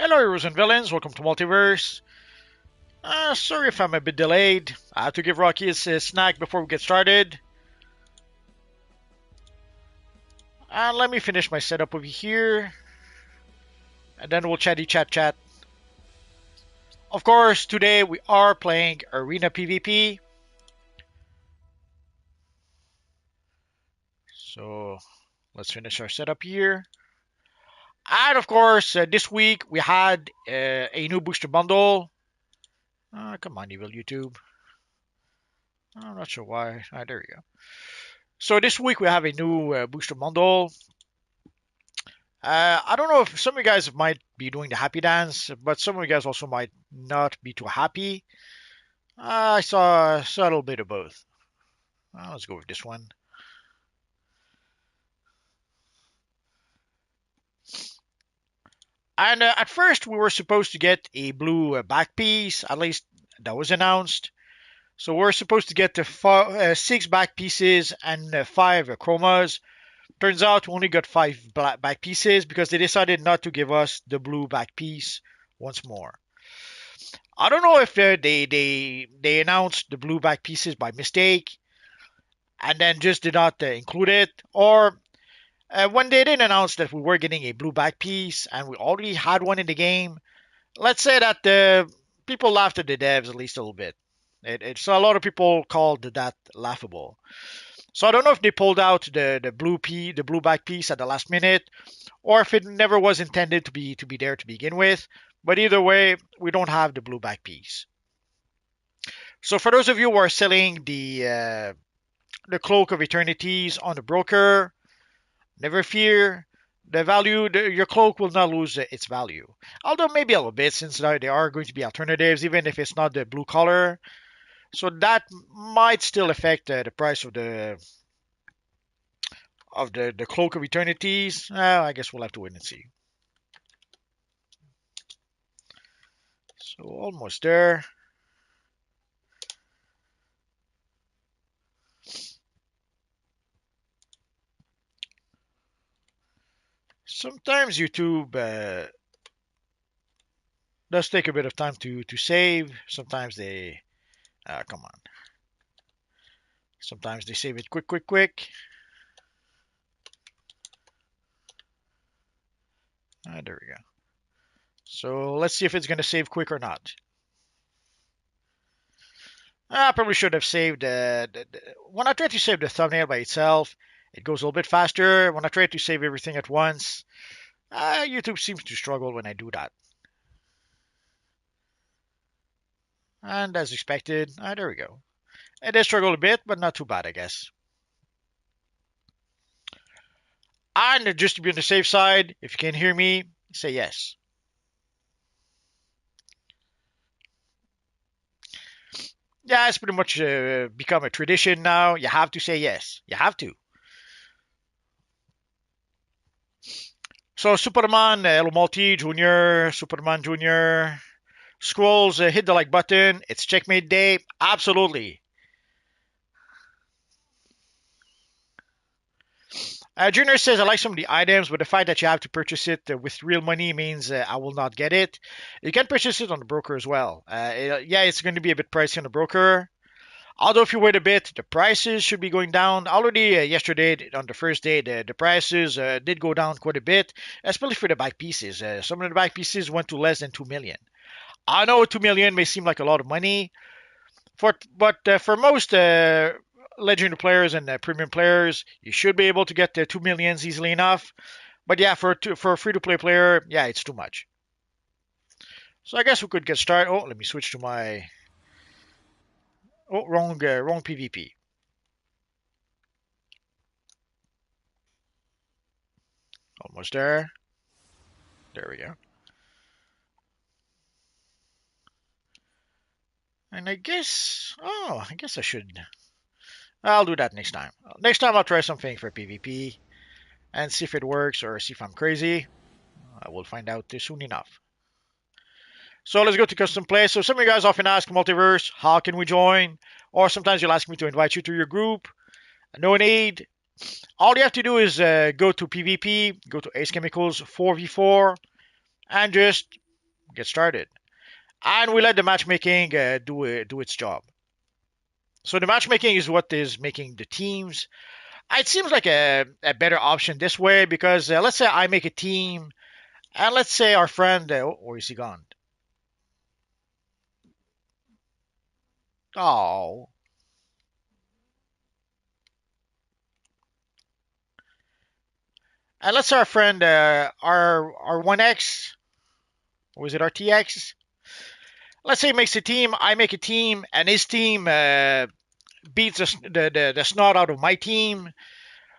Hello heroes and villains, welcome to Multiverse. Sorry if I'm a bit delayed. I have to give Rocky a snack before we get started. Let me finish my setup over here. And then we'll chat. Of course, today we are playing Arena PvP. So, let's finish our setup here. And of course, this week we had a new booster bundle. Come on, evil YouTube. I'm not sure why. There we go. So this week we have a new booster bundle. I don't know if some of you guys might be doing the happy dance, but some of you guys also might not be too happy. I saw a little bit of both. Let's go with this one. And at first we were supposed to get a blue back piece, at least that was announced. So we're supposed to get the 6 back pieces and 5 chromas. Turns out we only got 5 back pieces because they decided not to give us the blue back piece once more. I don't know if they announced the blue back pieces by mistake and then just did not include it, or when they didn't announce that we were getting a blue back piece and we already had one in the game. Let's say that the people laughed at the devs at least a little bit. It's a lot of people called that laughable. So I don't know if they pulled out the blue back piece at the last minute, or if it never was intended to be there to begin with. But either way, we don't have the blue back piece. So for those of you who are selling the Cloak of Eternities on the broker, never fear. Your cloak will not lose its value. Although maybe a little bit, since there are going to be alternatives, even if it's not the blue color. So that might still affect the price of the Cloak of Eternities. I guess we'll have to wait and see. So almost there. Sometimes YouTube does take a bit of time to save. Sometimes they come on. Sometimes they save it quick. There we go. So let's see if it's going to save quick or not. I probably should have saved when I try to save the thumbnail by itself, it goes a little bit faster. When I try to save everything at once, YouTube seems to struggle when I do that. And as expected, there we go. It does struggle a bit, but not too bad, I guess. And just to be on the safe side, if you can hear me, say yes. Yeah, it's pretty much become a tradition now. You have to say yes. You have to. So Superman, El Multi Jr., Superman Jr., Scrolls, hit the like button. It's Checkmate Day. Absolutely. Junior says, I like some of the items, but the fact that you have to purchase it with real money means I will not get it. You can purchase it on the broker as well. It's going to be a bit pricey on the broker. Although if you wait a bit, the prices should be going down. Already yesterday, on the first day, the prices did go down quite a bit, especially for the back pieces. Some of the back pieces went to less than 2 million. I know 2 million may seem like a lot of money, but for most legendary players and premium players, you should be able to get the 2 millions easily enough. But yeah, for a free-to-play player, yeah, it's too much. So I guess we could get started. Oh, let me switch to my... Oh, wrong PvP. Almost there. There we go. And I guess I should... I'll do that next time. Next time I'll try something for PvP and see if it works or see if I'm crazy. I will find out soon enough. So let's go to custom play. So some of you guys often ask Multiverse, how can we join? Or sometimes you'll ask me to invite you to your group. No need. All you have to do is go to PvP, go to Ace Chemicals 4v4, and just get started. And we let the matchmaking do its job. So the matchmaking is what is making the teams. It seems like a better option this way because let's say I make a team, and let's say our friend, or is he gone? Oh, and let's say our friend, our 1X, or is it our TX? Let's say he makes a team, I make a team, and his team beats the snot out of my team.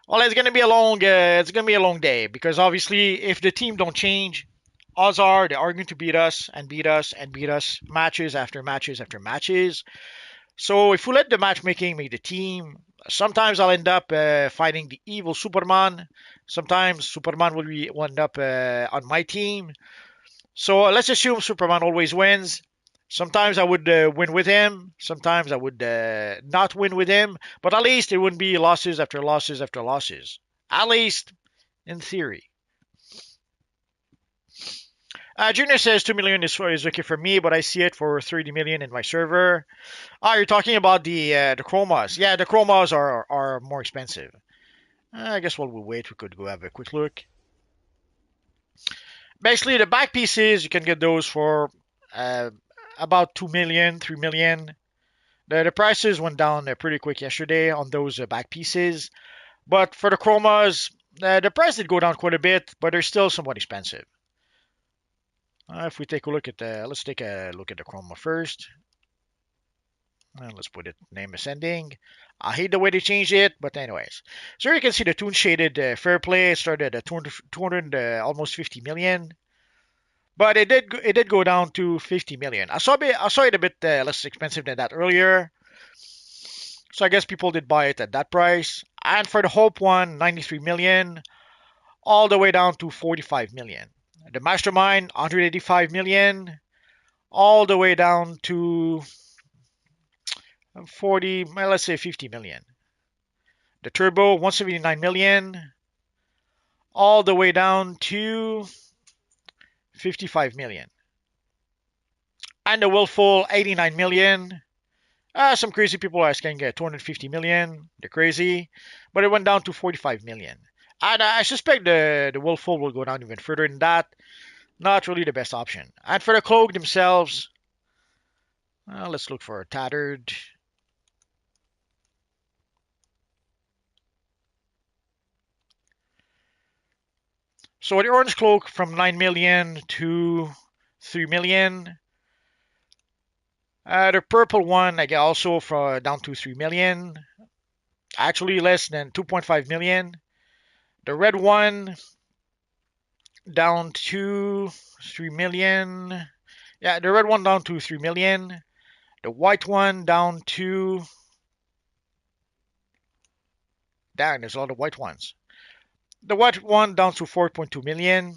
Well, it's gonna be a long day because obviously if the team don't change, odds are they are going to beat us and beat us and beat us matches after matches after matches. So if we let the matchmaking make the team, sometimes I'll end up fighting the evil Superman. Sometimes Superman will end up on my team. So let's assume Superman always wins. Sometimes I would win with him. Sometimes I would not win with him. But at least it wouldn't be losses after losses after losses. At least in theory. Junior says 2 million is okay for me, but I see it for 30 million in my server. Ah, you're talking about the chromas. Yeah, the chromas are more expensive. I guess while we wait, we could go have a quick look. Basically, the back pieces you can get those for uh, about 2 million, 3 million. The prices went down pretty quick yesterday on those back pieces, but for the chromas, the price did go down quite a bit, but they're still somewhat expensive. If we take a look at let's take a look at the chroma first. Let's put it name ascending. I hate the way they changed it, but anyways. So you can see the tune shaded fair play started at 200 almost 50 million, but it did go down to 50 million. I saw it a bit less expensive than that earlier, so I guess people did buy it at that price. And for the Hope one, 93 million, all the way down to 45 million. The Mastermind, 185 million, all the way down to 40, well, let's say 50 million. The Turbo, 179 million, all the way down to 55 million. And the Willful, 89 million. Some crazy people are asking 250 million. They're crazy. But it went down to 45 million. And I suspect the Willful will go down even further than that. Not really the best option. And for the Cloak themselves, let's look for a Tattered. So the Orange Cloak from 9 million to 3 million. The purple one, I get also for down to 3 million. Actually, less than 2.5 million. The red one down to 3 million. Yeah, the red one down to 3 million. The white one down to. Dang, there's a lot of white ones. The white one down to 4.2 million.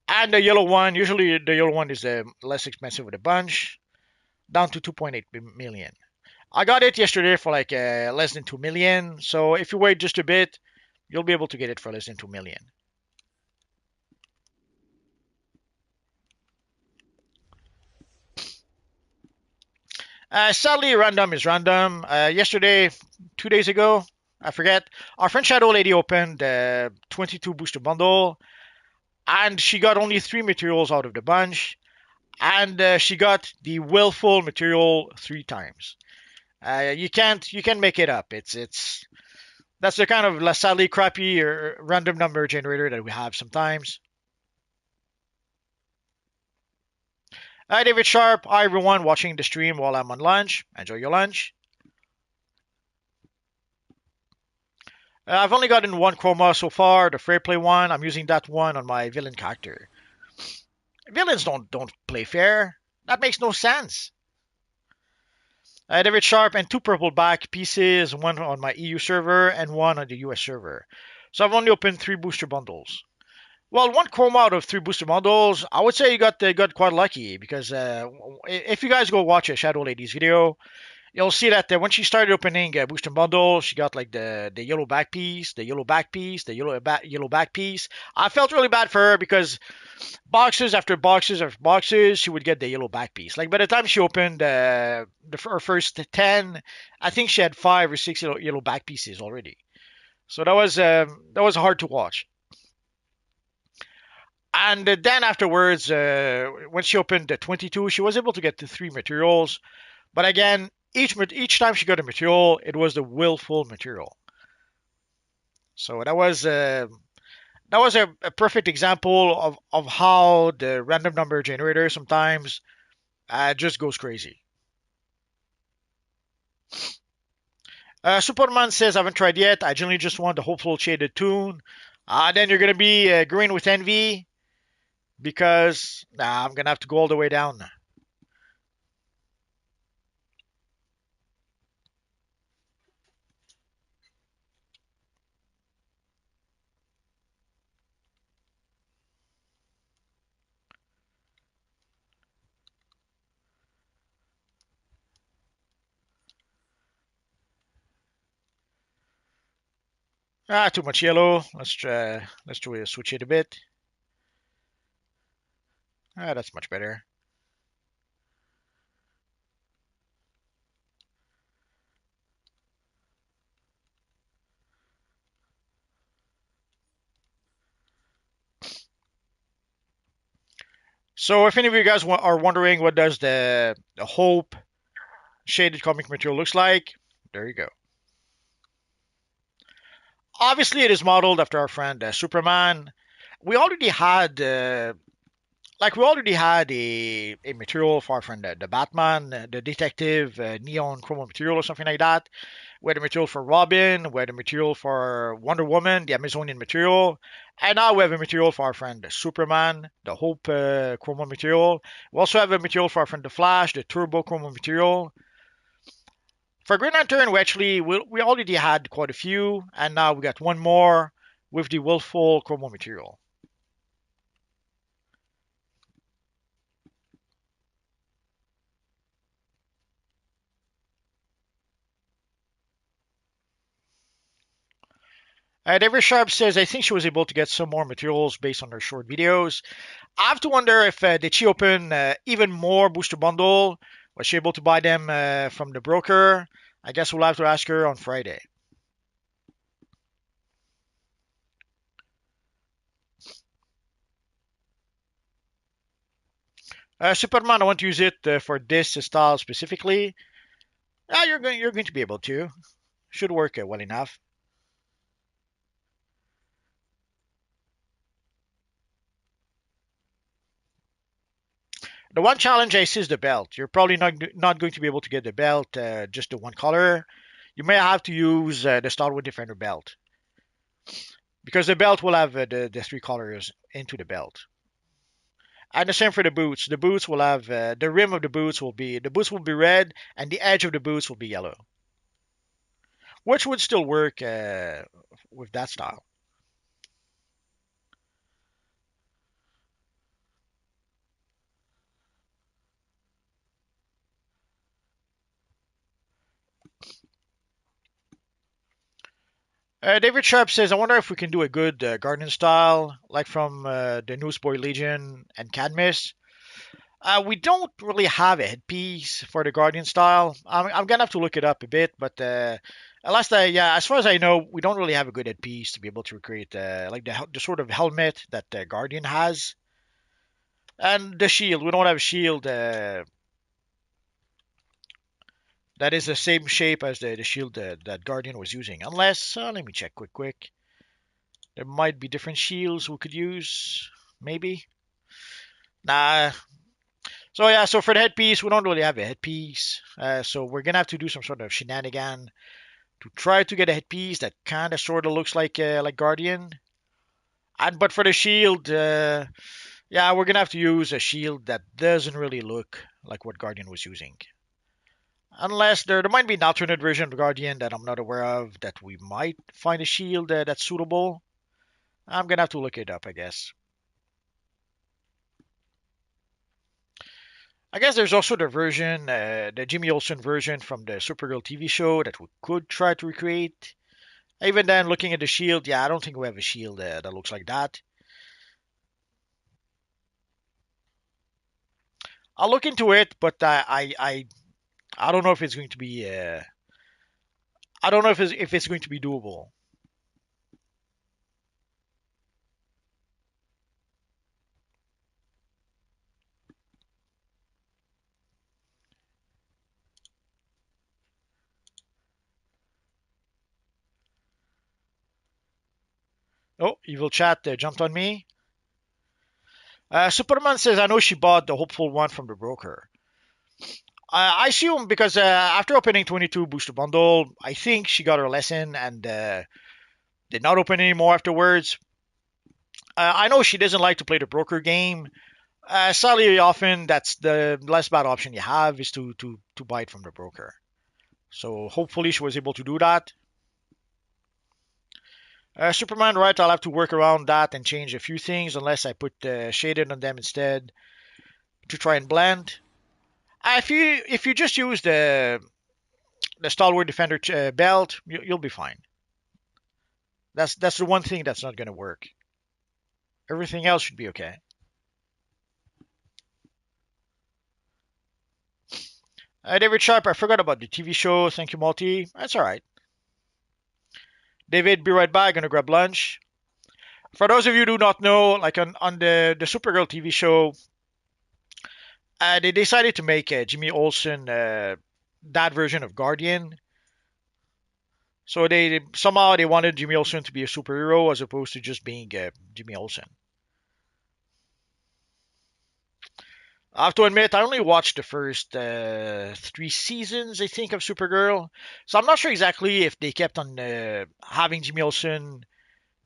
And the yellow one, usually the yellow one is the less expensive of the bunch, down to 2.8 million. I got it yesterday for like less than 2 million. So if you wait just a bit, you'll be able to get it for less than 2 million. Sadly, random is random. Yesterday, 2 days ago, I forget, our friend Shadow Lady opened 22 booster bundle, and she got only 3 materials out of the bunch, and she got the willful material 3 times. You can make it up. It's that's the kind of sadly crappy or random number generator that we have sometimes. Hi, David Sharp. Hi, everyone watching the stream while I'm on lunch. Enjoy your lunch. I've only gotten one chroma so far, the free play one. I'm using that one on my villain character. Villains don't play fair. That makes no sense. David Sharp and 2 purple back pieces, one on my EU server and one on the US server. So I've only opened 3 booster bundles. Well, one chroma out of 3 booster bundles, I would say you got quite lucky because if you guys go watch a Shadow Lady's video, You'll see that when she started opening Booster Bundle, she got like the yellow back piece, the yellow back piece, the yellow back piece. I felt really bad for her because boxes after boxes after boxes, she would get the yellow back piece. Like by the time she opened her first 10, I think she had 5 or 6 yellow back pieces already. So that was hard to watch. And then afterwards, when she opened the 22, she was able to get the 3 materials. But again, each time she got a material, it was the willful material. So that was a perfect example of how the random number generator sometimes just goes crazy. Superman says, I haven't tried yet. I generally just want the hopeful shaded tune. Then you're going to be green with envy because I'm going to have to go all the way down. Too much yellow. Let's try to switch it a bit. That's much better. So if any of you guys are wondering what does the Hope shaded comic material looks like, there you go. Obviously, it is modeled after our friend Superman. We already had we already had a material for our friend the Batman, the detective neon chroma material or something like that. We had a material for Robin. We had a material for Wonder Woman, the Amazonian material, and now we have a material for our friend Superman, the Hope chroma material. We also have a material for our friend the Flash, the Turbo chroma material. For Green Lantern, we already had quite a few, and now we got one more with the Willful Chromo material. David Sharp says, I think she was able to get some more materials based on her short videos. I have to wonder if did she open even more booster bundle? Was she able to buy them from the broker? I guess we'll have to ask her on Friday. Superman, I want to use it for this style specifically. You're going to be able to. Should work well enough. The one challenge I see is the belt. You're probably not going to be able to get the belt just the one color. You may have to use the Starwood Defender belt because the belt will have the 3 colors into the belt. And the same for the boots. The boots will have the rim of the boots will be red and the edge of the boots will be yellow, which would still work with that style. David Sharp says, I wonder if we can do a good Guardian style, like from the Newsboy Legion and Cadmus. We don't really have a headpiece for the Guardian style. I'm gonna have to look it up a bit, but as far as I know, we don't really have a good headpiece to be able to recreate like the sort of helmet that the Guardian has, and the shield. We don't have a shield that is the same shape as the shield that Guardian was using. Unless, let me check quick. There might be different shields we could use, maybe. Nah, so for the headpiece, we don't really have a headpiece. So we're gonna have to do some sort of shenanigan to try to get a headpiece that kind of sort of looks like Guardian. And but for the shield, we're gonna have to use a shield that doesn't really look like what Guardian was using. Unless there might be an alternate version of Guardian that I'm not aware of that we might find a shield that's suitable. I'm gonna have to look it up, I guess. I guess there's also the Jimmy Olsen version from the Supergirl TV show that we could try to recreate. Even then, looking at the shield, yeah, I don't think we have a shield that looks like that. I'll look into it, but I don't know if it's going to be I don't know if it's going to be doable. Oh, Evil Chat jumped on me. Superman says, I know she bought the hopeful one from the broker. I assume because after opening 22 Booster Bundle, I think she got her lesson and did not open anymore afterwards. I know she doesn't like to play the broker game. Sadly, often that's the less bad option you have is to buy it from the broker. So hopefully she was able to do that. Superman, right? I'll have to work around that and change a few things unless I put shaded on them instead to try and blend. If you just use the Stalwart Defender belt, you'll be fine. That's the one thing that's not going to work. Everything else should be okay. David Sharp, I forgot about the TV show. Thank you, Multi. That's all right. David, be right back. Gonna grab lunch. For those of you who do not know, like on the Supergirl TV show, they decided to make Jimmy Olsen that version of Guardian. So they somehow they wanted Jimmy Olsen to be a superhero as opposed to just being Jimmy Olsen. I have to admit, I only watched the first 3 seasons, I think, of Supergirl. So I'm not sure exactly if they kept on having Jimmy Olsen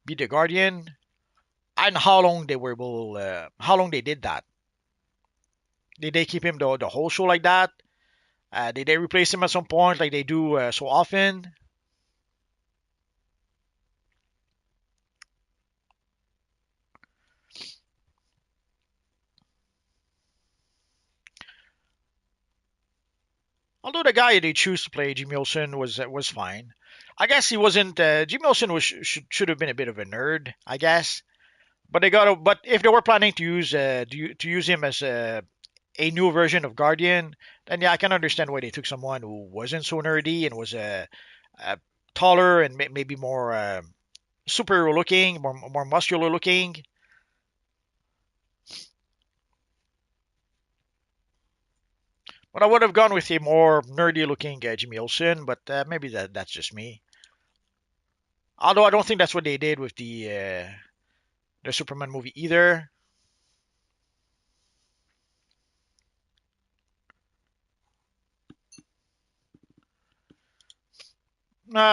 be the Guardian and how long they did that. Did they keep him the whole show like that? Did they replace him at some point, like they do so often? Although the guy they choose to play Jimmy Olsen was fine. I guess he wasn't. Jimmy Olsen should have been a bit of a nerd, I guess. But they got. But if they were planning to use him as a new version of Guardian, then yeah, I can understand why they took someone who wasn't so nerdy and was taller and maybe more superhero looking, more muscular looking. But I would have gone with a more nerdy looking Jimmy Olsen, but maybe that's just me. Although I don't think that's what they did with the Superman movie either.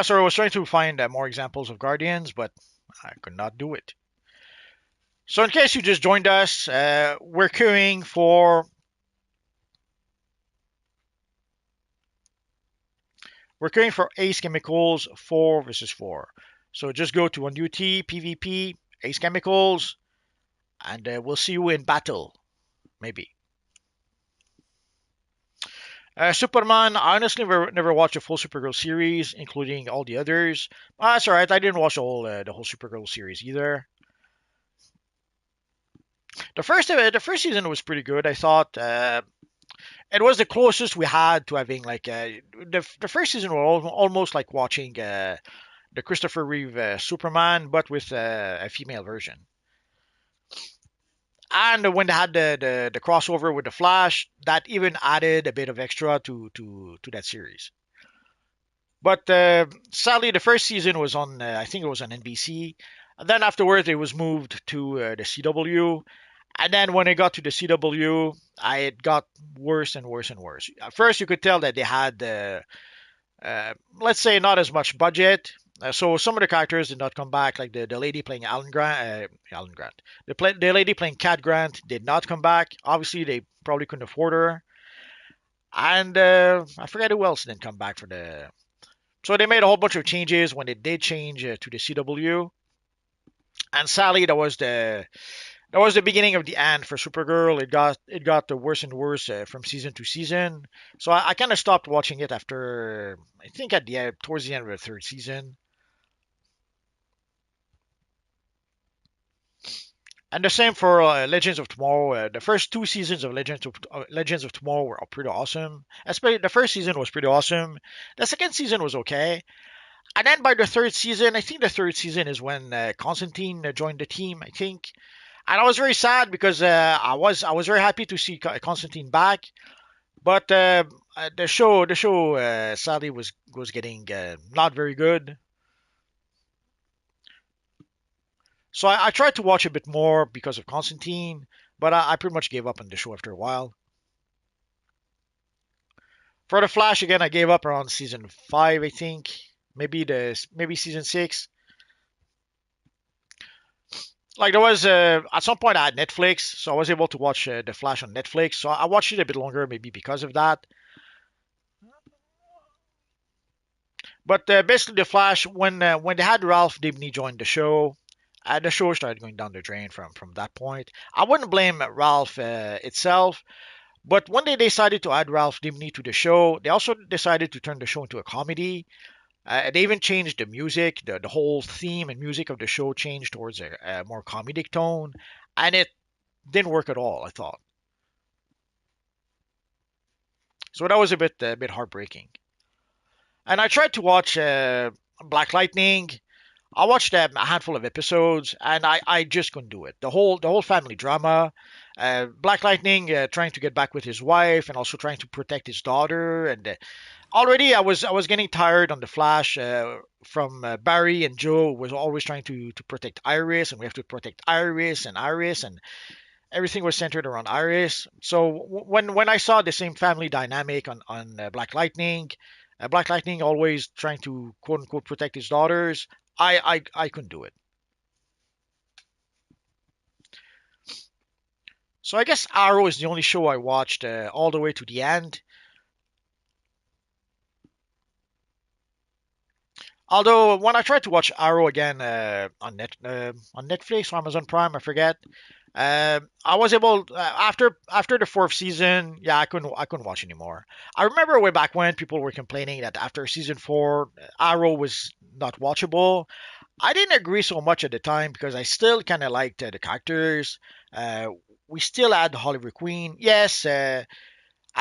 So I was trying to find more examples of Guardians, but I could not do it. So in case you just joined us, we're queuing for Ace Chemicals 4 versus 4. So just go to UT PvP Ace Chemicals, and we'll see you in battle, maybe. Superman, I honestly never watched a full Supergirl series, including all the others. That's alright. I didn't watch the whole Supergirl series either. The first season was pretty good. I thought it was the closest we had to having like the first season was almost like watching the Christopher Reeve Superman, but with a female version. And when they had the crossover with the Flash, that even added a bit of extra to that series. But sadly, the first season was on, I think it was on NBC. And then afterwards, it was moved to the CW. And then when it got to the CW, it got worse and worse and worse. At first, you could tell that they had, let's say, not as much budget. So some of the characters did not come back, like the lady playing Alan Grant. The lady playing Cat Grant did not come back. Obviously, they probably couldn't afford her. And I forget who else didn't come back for the. So they made a whole bunch of changes when they did change to the CW. And sadly, there was That was the beginning of the end for Supergirl. It got the worse and worse from season to season. So I kind of stopped watching it after I think at the towards the end of the third season. And the same for Legends of Tomorrow. The first two seasons of Legends of Tomorrow were pretty awesome. Especially the first season was pretty awesome. The second season was okay, and then by the third season, I think the third season is when Constantine joined the team. I think, and I was very sad because I was very happy to see Constantine back, but the show sadly was getting not very good. So I tried to watch a bit more because of Constantine, but I pretty much gave up on the show after a while. For the Flash again, I gave up around season five, I think. Maybe season six. Like there was at some point I had Netflix, so I was able to watch the Flash on Netflix. So I watched it a bit longer, maybe because of that. But basically, the Flash when they had Ralph Dibny join the show started going down the drain from that point. I wouldn't blame Ralph itself. But when they decided to add Ralph Dibny to the show, they also decided to turn the show into a comedy. They even changed the music, the whole theme and music of the show changed towards a more comedic tone, and it didn't work at all. I thought so. That was a bit heartbreaking. And I tried to watch Black Lightning. I watched a handful of episodes, and I just couldn't do it. The whole family drama, Black Lightning trying to get back with his wife, and also trying to protect his daughter, and already I was getting tired on the Flash from Barry and Joe was always trying to protect Iris, and we have to protect Iris, and everything was centered around Iris. So when I saw the same family dynamic on Black Lightning always trying to quote unquote protect his daughters, I couldn't do it. So I guess Arrow is the only show I watched all the way to the end. Although when I tried to watch Arrow again on Netflix or Amazon Prime, I forget. I was able after the fourth season. Yeah, I couldn't watch anymore. I remember way back when people were complaining that after season four, Arrow was not watchable. I didn't agree so much at the time because I still kind of liked the characters. Uh, we still had Hollywood Queen. Yes, at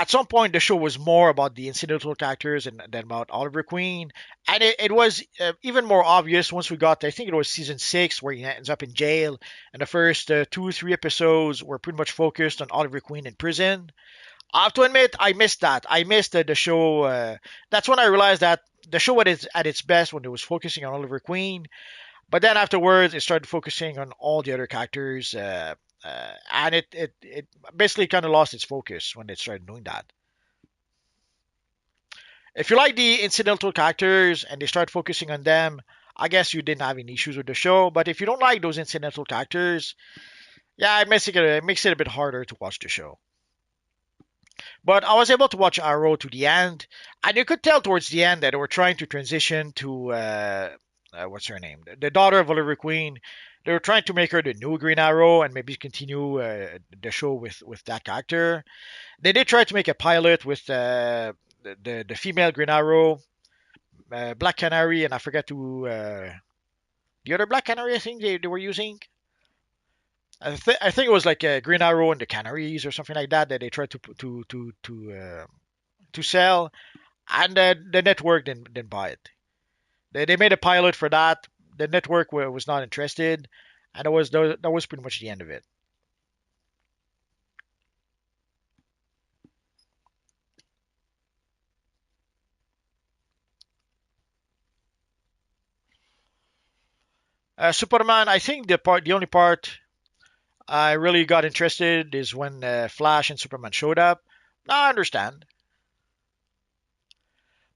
some point the show was more about the incidental characters and than about Oliver Queen, and it was even more obvious once we got I think it was season six where he ends up in jail, and the first 2 3 episodes were pretty much focused on Oliver Queen in prison. I have to admit I missed that. I missed the show. That's when I realized that the show at its best when it was focusing on Oliver Queen, but then afterwards, it started focusing on all the other characters, and it basically kind of lost its focus when it started doing that. If you like the incidental characters and they start focusing on them, I guess you didn't have any issues with the show. But if you don't like those incidental characters, yeah, it makes it a bit harder to watch the show. But I was able to watch Arrow to the end, and you could tell towards the end that they were trying to transition to what's her name, the daughter of Oliver Queen. They were trying to make her the new Green Arrow and maybe continue the show with that character. They did try to make a pilot with the female Green Arrow, Black Canary, and I forget who the other Black Canary I think they were using. I think it was like Green Arrow and the Canaries or something like that that they tried to sell, and the network didn't buy it. They made a pilot for that. The network was not interested, and that was pretty much the end of it. Superman, I think the only part I really got interested is when Flash and Superman showed up. Now I understand,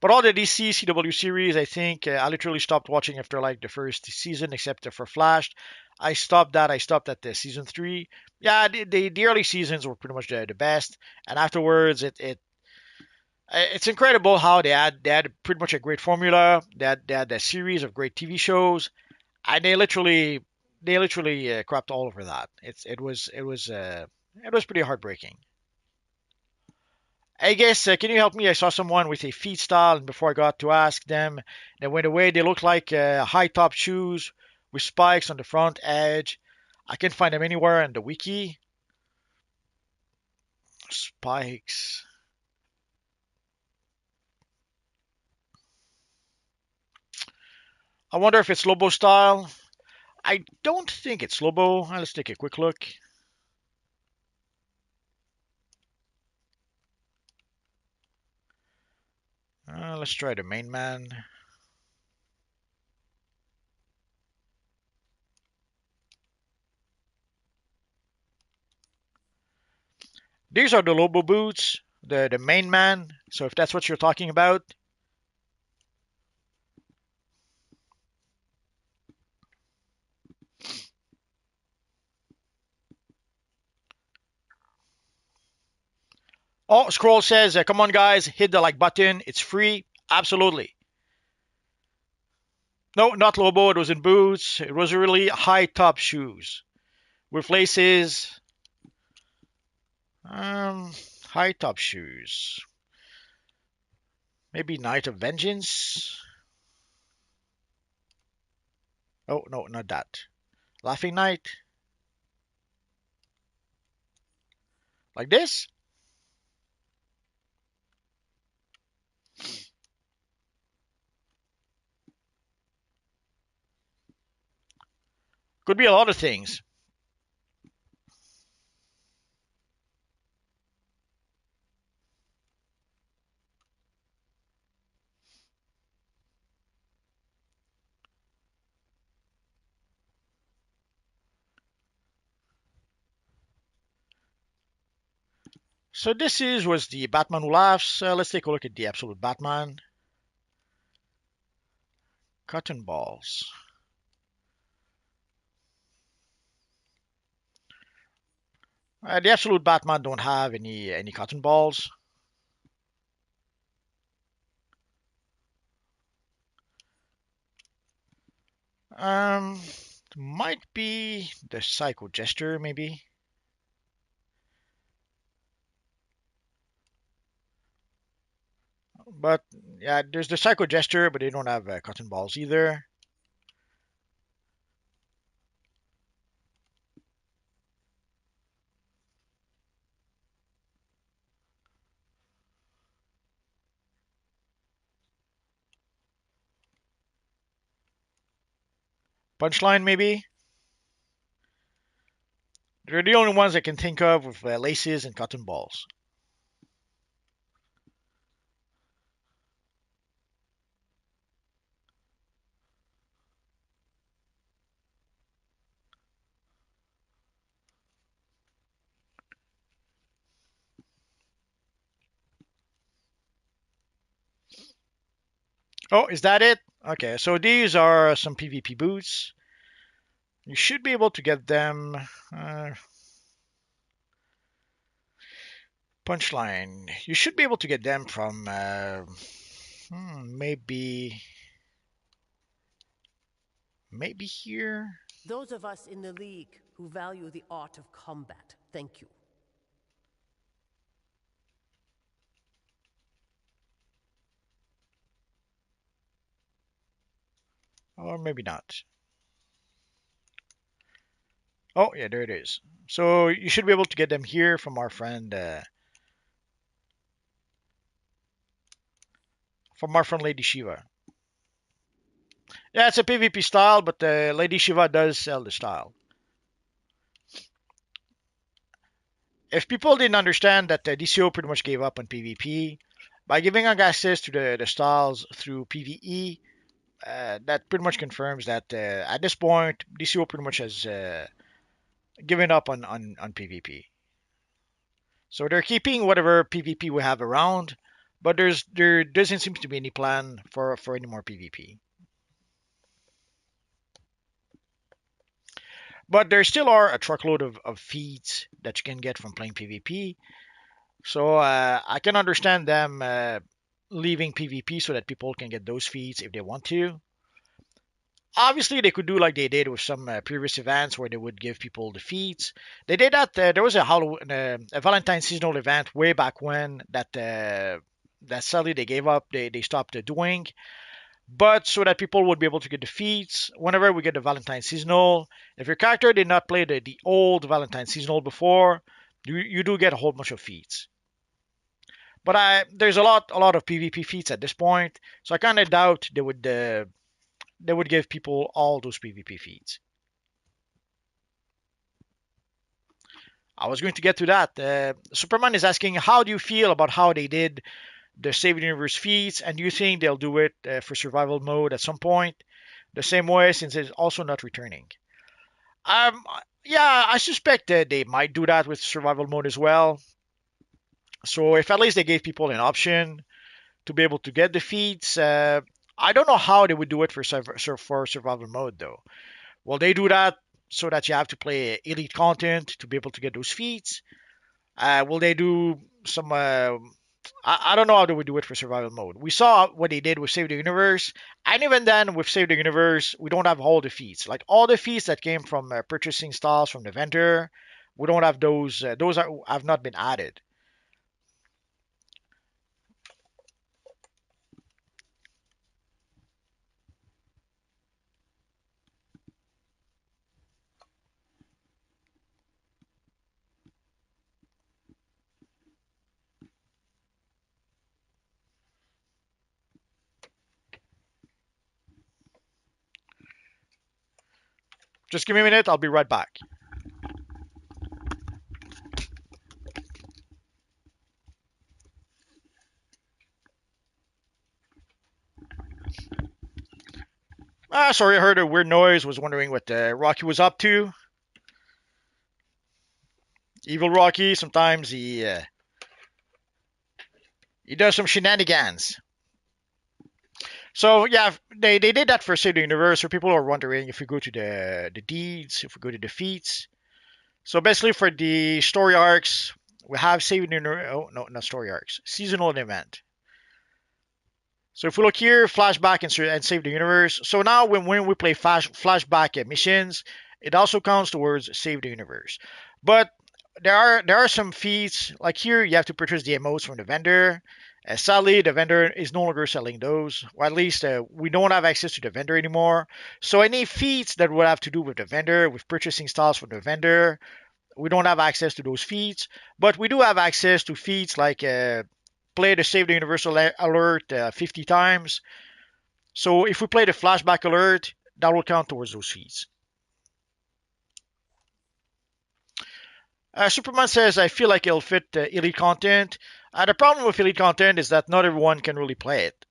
but all the DC CW series, I think I literally stopped watching after like the first season, except for Flash. I stopped that. I stopped at the season three. Yeah, the early seasons were pretty much the best, and afterwards it's incredible how they had pretty much a great formula. They had a series of great TV shows, and they literally crapped all over that. It was pretty heartbreaking. I guess can you help me? I saw someone with a feet style, and before I got to ask them, they went away. They look like high top shoes with spikes on the front edge. I can't find them anywhere in the wiki. Spikes. I wonder if it's Lobo style. I don't think it's Lobo. Let's take a quick look. Let's try the main man. These are the Lobo boots, the main man. So if that's what you're talking about, oh, Scroll says, come on, guys, hit the like button. It's free. Absolutely. No, not Lobo. It was in boots. It was really high top shoes with laces. Um, high top shoes. Maybe Night of Vengeance. Oh, no, not that. Laughing Knight. Like this? Could be a lot of things. So this is was the Batman Who Laughs. Let's take a look at the Absolute Batman. Cotton balls. The Absolute Batman don't have any cotton balls. Um, might be the Psycho Jester, maybe. But yeah, there's the Psycho Jester, but they don't have cotton balls either. Punchline, maybe. They're the only ones I can think of with laces and cotton balls. Oh, is that it? Okay, so these are some PvP boots. You should be able to get them. Punchline. You should be able to get them from maybe here. Those of us in the League who value the art of combat, thank you. Or maybe not. Oh, yeah, there it is. So you should be able to get them here from our friend Lady Shiva. Yeah, it's a PvP style, but Lady Shiva does sell the style. If people didn't understand that DCO pretty much gave up on PvP, by giving us access to the styles through PvE, that pretty much confirms that at this point, DCO pretty much has given up on PvP. So they're keeping whatever PvP we have around, but there doesn't seem to be any plan for any more PvP. But there still are a truckload of feats that you can get from playing PvP. So I can understand them leaving PvP so that people can get those feats if they want to. obviously they could do like they did with some previous events where they would give people the feats. They did that. There was a Halloween, a Valentine seasonal event way back when that sadly they gave up. They stopped doing. But so that people would be able to get the feats whenever we get the Valentine seasonal. If your character did not play the old Valentine seasonal before, you do get a whole bunch of feats. But there's a lot of PvP feats at this point, so I kind of doubt they would give people all those PvP feats. I was going to get to that. Superman is asking, how do you feel about how they did the Save the Universe feats, and do you think they'll do it for survival mode at some point, the same way since it's also not returning? Um, yeah, I suspect that they might do that with survival mode as well. So if at least they gave people an option to be able to get the feats, I don't know how they would do it for survival mode though. Will they do that so that you have to play elite content to be able to get those feats? Will they do some? I don't know how they would do it for survival mode. We saw what they did with Save the Universe, and even then, with Save the Universe, we don't have all the feats. Like all the feats that came from purchasing styles from the vendor, we don't have those. Have not been added. Just give me a minute. I'll be right back. Sorry, I heard a weird noise. Was wondering what Rocky was up to. Evil Rocky. Sometimes he does some shenanigans. So yeah, they did that for Save the Universe. So people are wondering if we go to the deeds, if we go to the feats. So basically, for the story arcs, we have Save the Universe. Oh no, not story arcs. Seasonal event. So if we look here, flashback and save the universe. So now when we play flashback missions, it also counts towards save the universe. But there are some feats like here you have to purchase the emotes from the vendor. Sadly, the vendor is no longer selling those, or at least we don't have access to the vendor anymore. So any feats that would have to do with the vendor, with purchasing styles from the vendor, we don't have access to those feeds, but we do have access to feeds like play the Save the Universal alert 50 times. So if we play the flashback alert, that will count towards those feeds. Superman says, I feel like it'll fit elite content. The problem with elite content is that not everyone can really play it.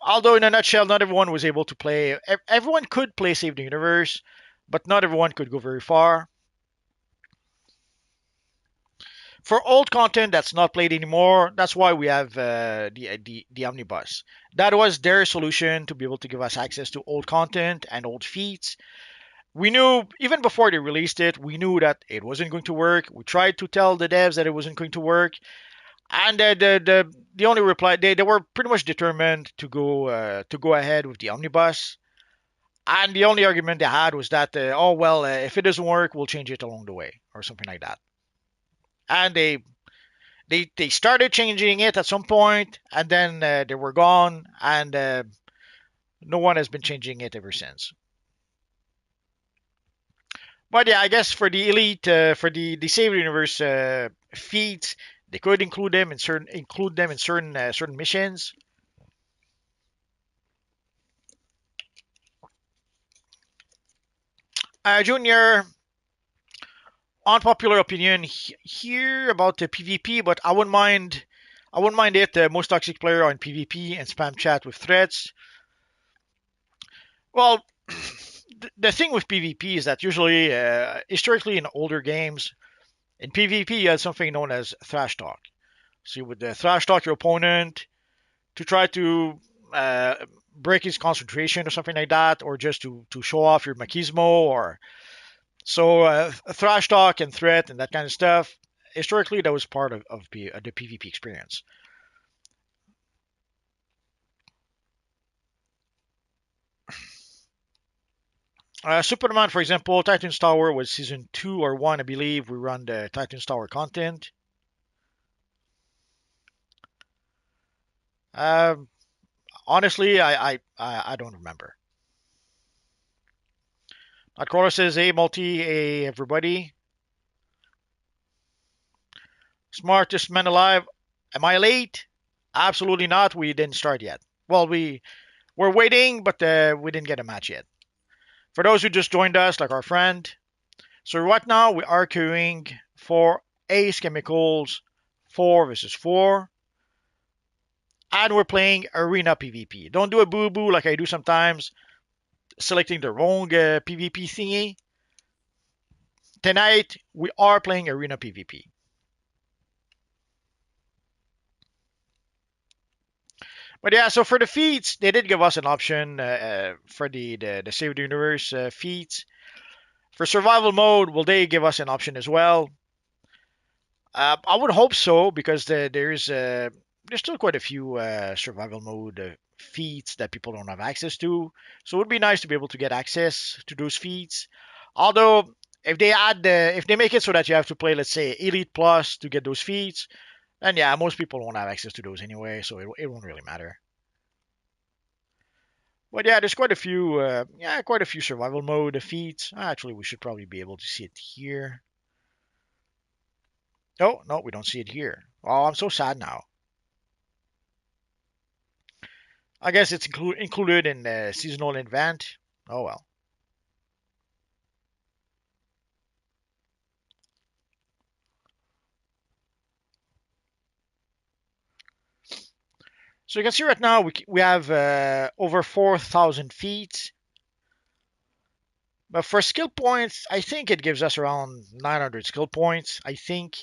Although, in a nutshell, not everyone was able to play. Everyone could play Save the Universe, but not everyone could go very far. For old content that's not played anymore, that's why we have the omnibus. That was their solution to be able to give us access to old content and old feats. We knew even before they released it, we knew that it wasn't going to work. We tried to tell the devs that it wasn't going to work, and the only reply they were pretty much determined to go ahead with the omnibus. And the only argument they had was that, oh well, if it doesn't work, we'll change it along the way or something like that. And they started changing it at some point, and then they were gone, and no one has been changing it ever since. But yeah, I guess for the elite, for the Save Universe feats, they could include them in certain missions. Junior, unpopular opinion here about the PvP, but I wouldn't mind it. The most toxic player on PvP and spam chat with threats. Well, the thing with PvP is that usually, historically in older games, in PvP you had something known as thrash talk. So you would thrash talk your opponent to try to uh, break his concentration or something like that, or just to show off your machismo, or so thrash talk and threat and that kind of stuff. Historically, that was part of the PvP experience. Superman, for example, Titan's Tower was season 2 or 1, I believe. We run the Titan's Tower content. Um, Honestly, I don't remember. Nightcrawler says, hey, multi, hey, everybody. Smartest man alive. Am I late? Absolutely not. We didn't start yet. Well, we're waiting, but we didn't get a match yet. For those who just joined us, like our friend, so right now we are queuing for Ace Chemicals 4 versus 4, and we're playing Arena PvP. Don't do a boo boo like I do sometimes, selecting the wrong PvP thingy. Tonight we are playing Arena PvP. But yeah, so for the feats, they did give us an option for the Save the Universe feats. For survival mode, will they give us an option as well? I would hope so because there's still quite a few survival mode feats that people don't have access to. So it would be nice to be able to get access to those feats. Although if they make it so that you have to play, let's say, Elite Plus to get those feats, then yeah, most people won't have access to those anyway, so it won't really matter. But yeah, there's quite a few survival mode feats. Actually, we should probably be able to see it here. Oh, no, we don't see it here. Oh, I'm so sad now. I guess it's included in the seasonal event. Oh well. So you can see right now we have over 4,000 feet. But for skill points, I think it gives us around 900 skill points. I think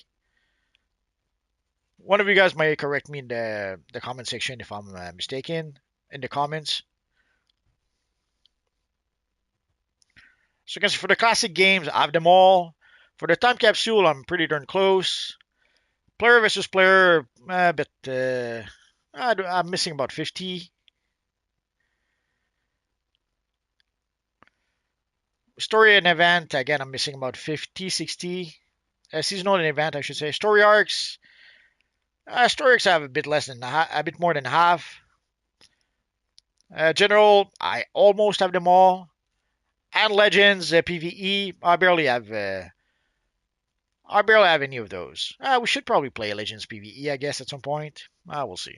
one of you guys might correct me in the comment section if I'm mistaken in the comments. So I guess for the classic games, I have them all. For the time capsule, I'm pretty darn close. Player versus player, but I'm missing about 50. Story and event, again, I'm missing about 50, 60. Seasonal and event, I should say. Story arcs I have a bit less than a bit more than half. General, I almost have them all. And legends, PVE, I barely have any of those. We should probably play Legends PVE, I guess, at some point. We'll see.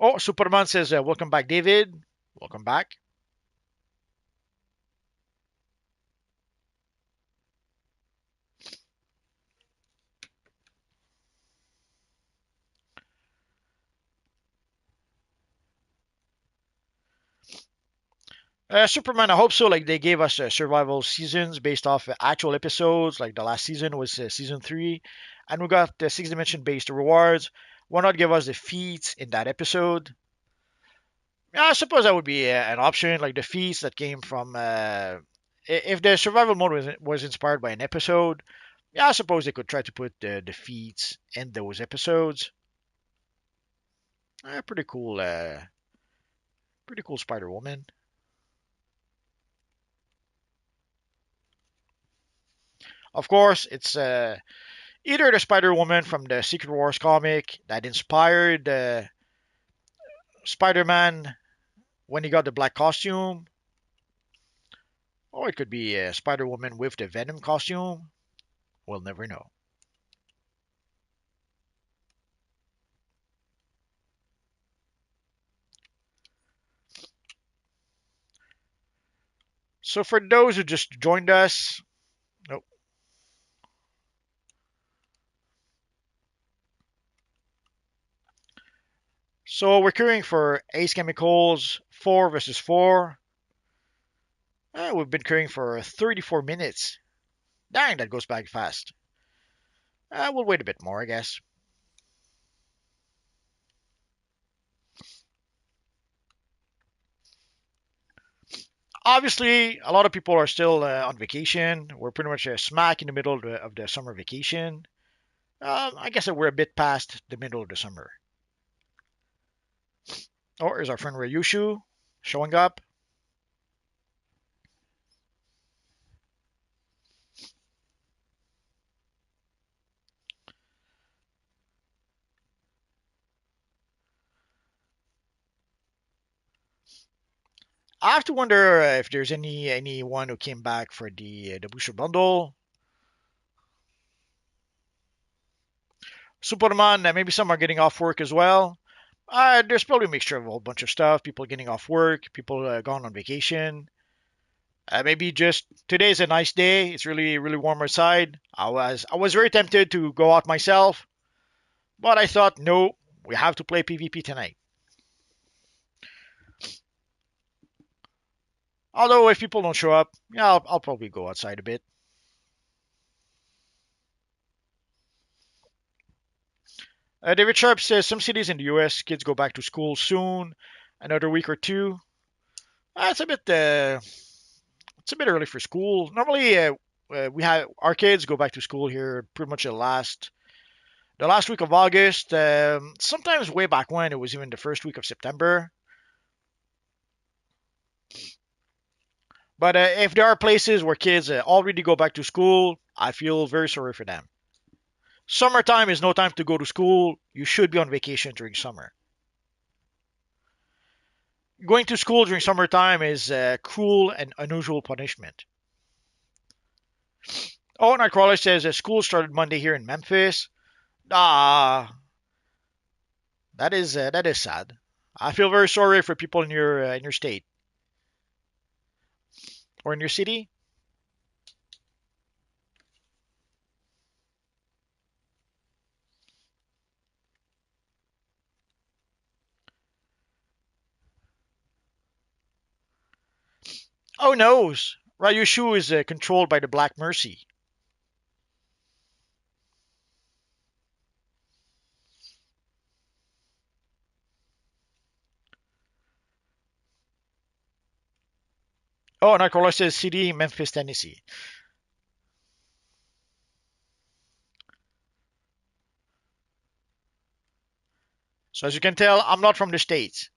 Oh, Superman says, welcome back, David. Welcome back. Superman, I hope so. Like they gave us survival seasons based off actual episodes. Like the last season was season 3, and we got the 6 dimension based rewards. Why not give us the feats in that episode? Yeah, I suppose that would be an option. Like the feats that came from if the survival mode was inspired by an episode. Yeah, I suppose they could try to put the feats in those episodes. Pretty cool. Pretty cool Spider Woman. Of course, it's either the Spider Woman from the Secret Wars comic that inspired Spider Man when he got the black costume, or it could be Spider Woman with the Venom costume. We'll never know. So, for those who just joined us, oh, so we're queuing for Ace Chemicals 4 versus 4. We've been queuing for 34 minutes. Dang, that goes by fast. We'll wait a bit more, I guess. Obviously, a lot of people are still on vacation. We're pretty much smack in the middle of the summer vacation. I guess that we're a bit past the middle of the summer. Oh, here's our friend Ryushu showing up. I have to wonder if there's anyone who came back for the booster bundle. Superman, maybe some are getting off work as well. There's probably a mixture of a whole bunch of stuff. People getting off work, people gone on vacation. Maybe just today's a nice day. It's really warm outside. I was very tempted to go out myself, but I thought no, we have to play PvP tonight. Although if people don't show up, yeah, I'll probably go outside a bit. David Sharp says some cities in the U.S. kids go back to school soon, another week or two. It's a bit early for school. Normally, we have our kids go back to school here pretty much the last week of August. Sometimes way back when it was even the first week of September. But if there are places where kids already go back to school, I feel very sorry for them. Summertime is no time to go to school. You should be on vacation during summer. Going to school during summertime is cruel and unusual punishment. Oh, Nightcrawler says school started Monday here in Memphis. Ah, that is sad. I feel very sorry for people in your state or in your city. Oh no, Ryushu is controlled by the Black Mercy. Oh, Nightcrawler says city, Memphis, Tennessee. So as you can tell, I'm not from the states.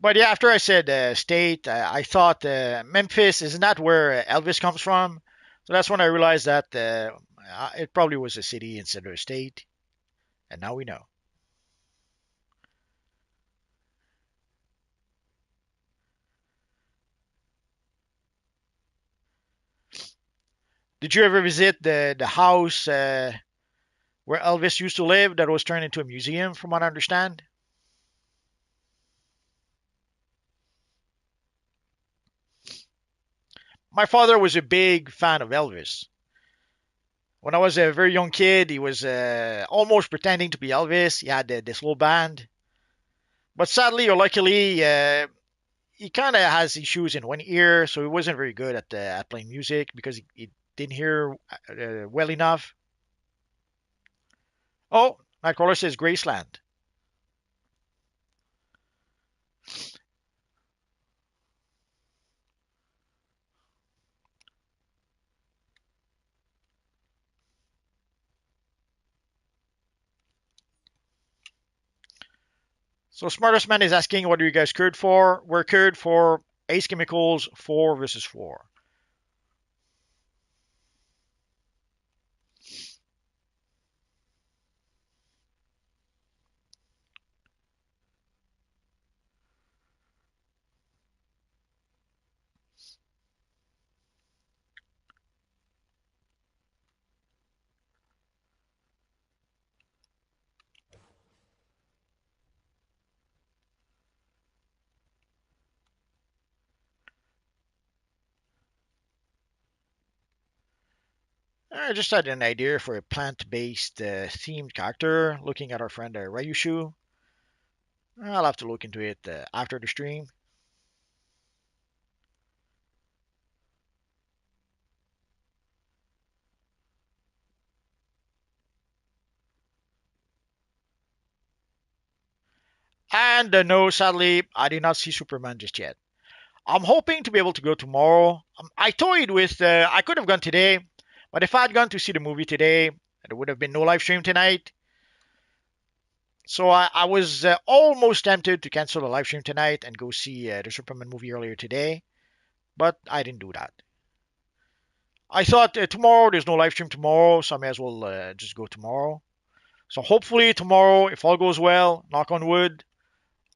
But yeah, after I said state, I thought Memphis isn't that where Elvis comes from? So that's when I realized that it probably was a city instead of a state, and now we know. Did you ever visit the house where Elvis used to live that was turned into a museum, from what I understand? My father was a big fan of Elvis. When I was a very young kid, he was almost pretending to be Elvis. He had this little band. But sadly or luckily, he kind of has issues in one ear, so he wasn't very good at playing music because he didn't hear well enough. Oh, Nightcrawler says Graceland. So Smartest Man is asking, what are you guys cured for? We're cured for Ace Chemicals 4 versus 4. I just had an idea for a plant-based themed character. Looking at our friend Ryushu, I'll have to look into it after the stream. And no, sadly, I did not see Superman just yet. I'm hoping to be able to go tomorrow. I toyed with, I could have gone today, but if I had gone to see the movie today, there would have been no live stream tonight. So I was almost tempted to cancel the live stream tonight and go see the Superman movie earlier today, but I didn't do that. I thought tomorrow there's no live stream tomorrow, so I may as well just go tomorrow. So hopefully tomorrow, if all goes well, knock on wood,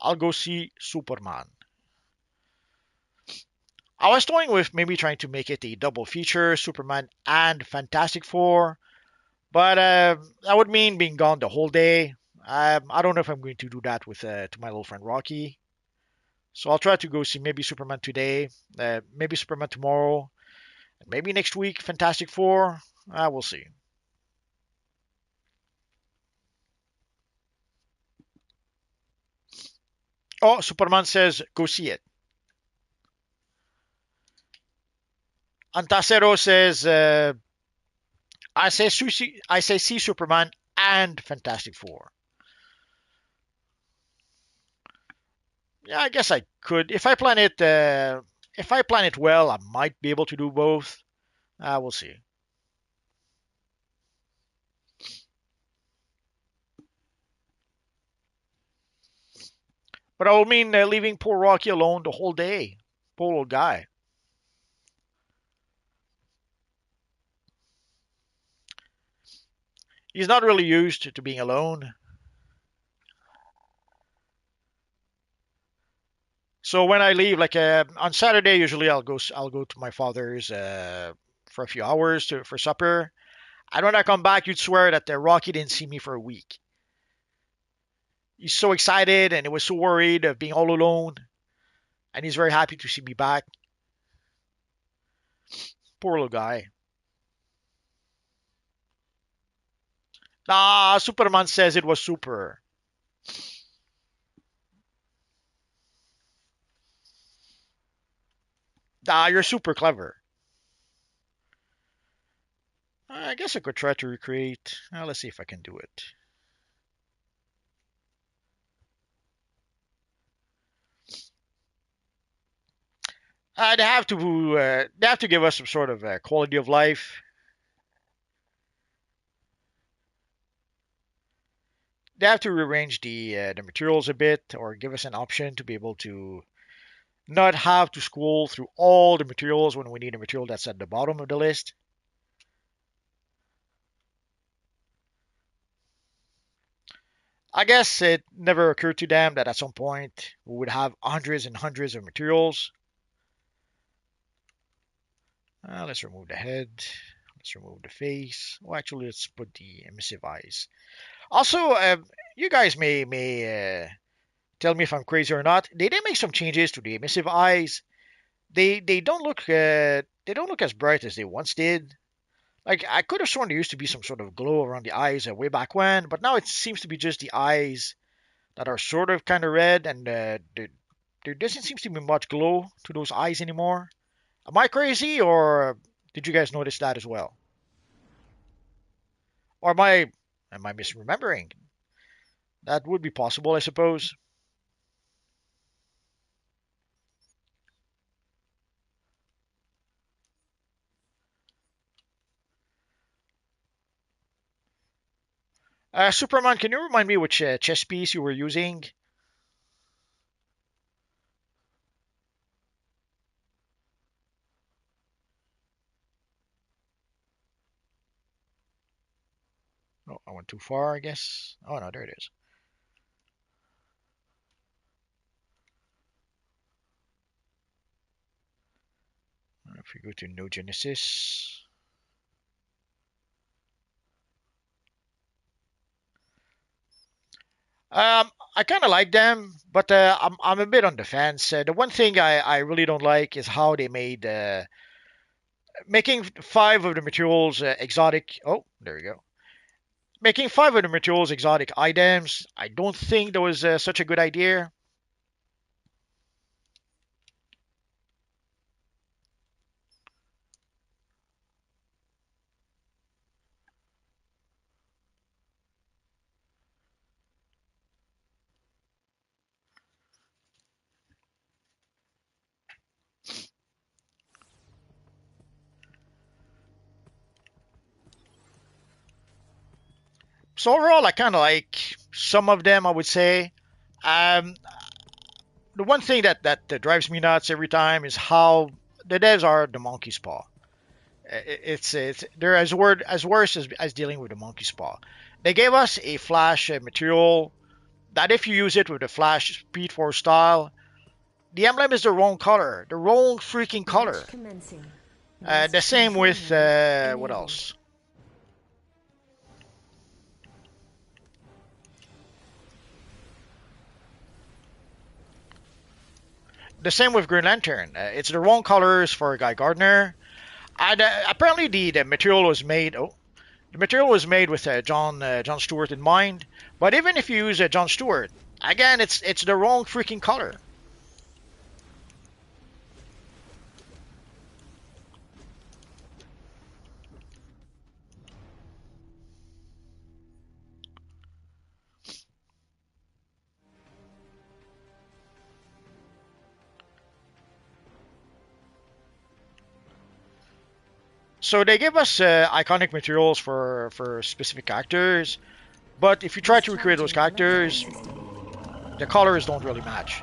I'll go see Superman. I was toying with maybe trying to make it a double feature, Superman and Fantastic Four, but that would mean being gone the whole day. I don't know if I'm going to do that with to my little friend Rocky. So I'll try to go see maybe Superman today, maybe Superman tomorrow, maybe next week Fantastic Four. We'll see. Oh, Superman says go see it. Antasero says I say see Superman and Fantastic Four. Yeah, I guess I could if I plan it. If I plan it well, I might be able to do both. We'll see. But I will mean leaving poor Rocky alone the whole day. Poor old guy. He's not really used to being alone. So when I leave, like on Saturday, usually I'll go to my father's for a few hours for supper. And when I come back, you'd swear that Rocky didn't see me for a week. He's so excited and he was so worried of being all alone, and he's very happy to see me back. Poor little guy. Nah, Superman says it was super. Nah, you're super clever. I guess I could try to recreate. Let's see if I can do it. They have to give us some sort of quality of life. They have to rearrange the materials a bit, or give us an option to be able to not have to scroll through all the materials when we need a material that's at the bottom of the list. I guess it never occurred to them that at some point we would have hundreds and hundreds of materials. Let's remove the head. Let's remove the face. Well, actually, let's put the emissive eyes. Also, you guys may tell me if I'm crazy or not. They did make some changes to the emissive eyes. They don't look as bright as they once did. Like I could have sworn there used to be some sort of glow around the eyes way back when, but now it seems to be just the eyes that are sort of kind of red, and there doesn't seem to be much glow to those eyes anymore. Am I crazy, or did you guys notice that as well? Or am I misremembering? That would be possible, I suppose. Superman, can you remind me which chess piece you were using? Oh, I went too far, I guess. Oh no, there it is. If we go to No Genesis, I kind of like them, but I'm a bit on the fence. The one thing I really don't like is how they made making five of the materials exotic. Oh, there you go. Making five of the materials exotic items. I don't think that was such a good idea. So overall, I kind of like some of them. I would say. Um, the one thing that drives me nuts every time is how the devs are the monkey's paw. It's they're as worse as dealing with the monkey's paw. They gave us a flash material that if you use it with the flash speed force style, the emblem is the wrong color, the wrong freaking Match color. commencing. The Beast same control with mode what enabled. else? The same with Green Lantern. It's the wrong colors for Guy Gardner. And apparently the material was made. Oh, the material was made with John Stewart in mind. But even if you use John Stewart, again, it's the wrong freaking color. So they give us iconic materials for specific characters, but if you try to recreate those Discharging electrical characters, system. the colors don't really match.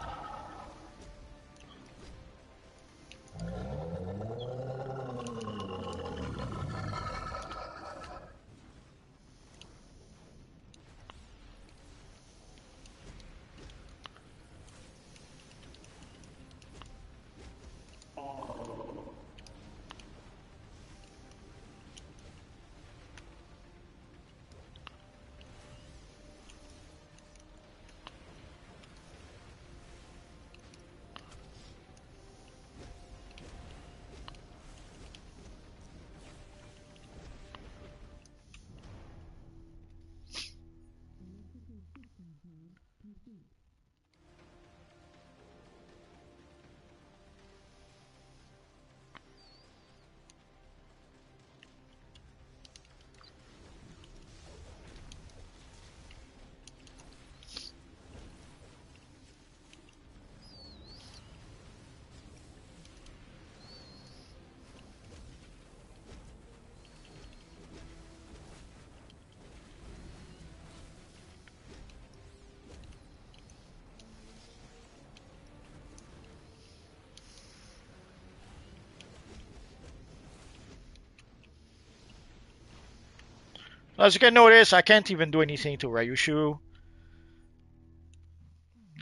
As you can notice, I can't even do anything to Ryushu.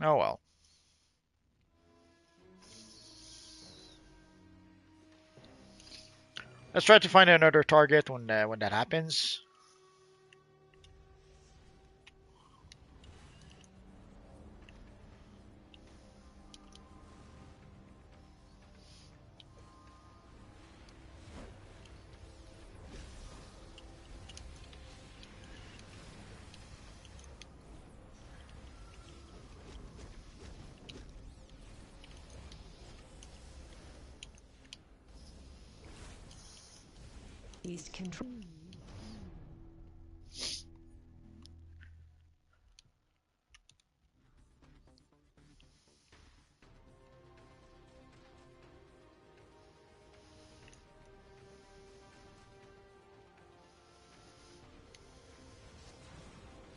Oh well. Let's try to find another target when that happens. Beast control.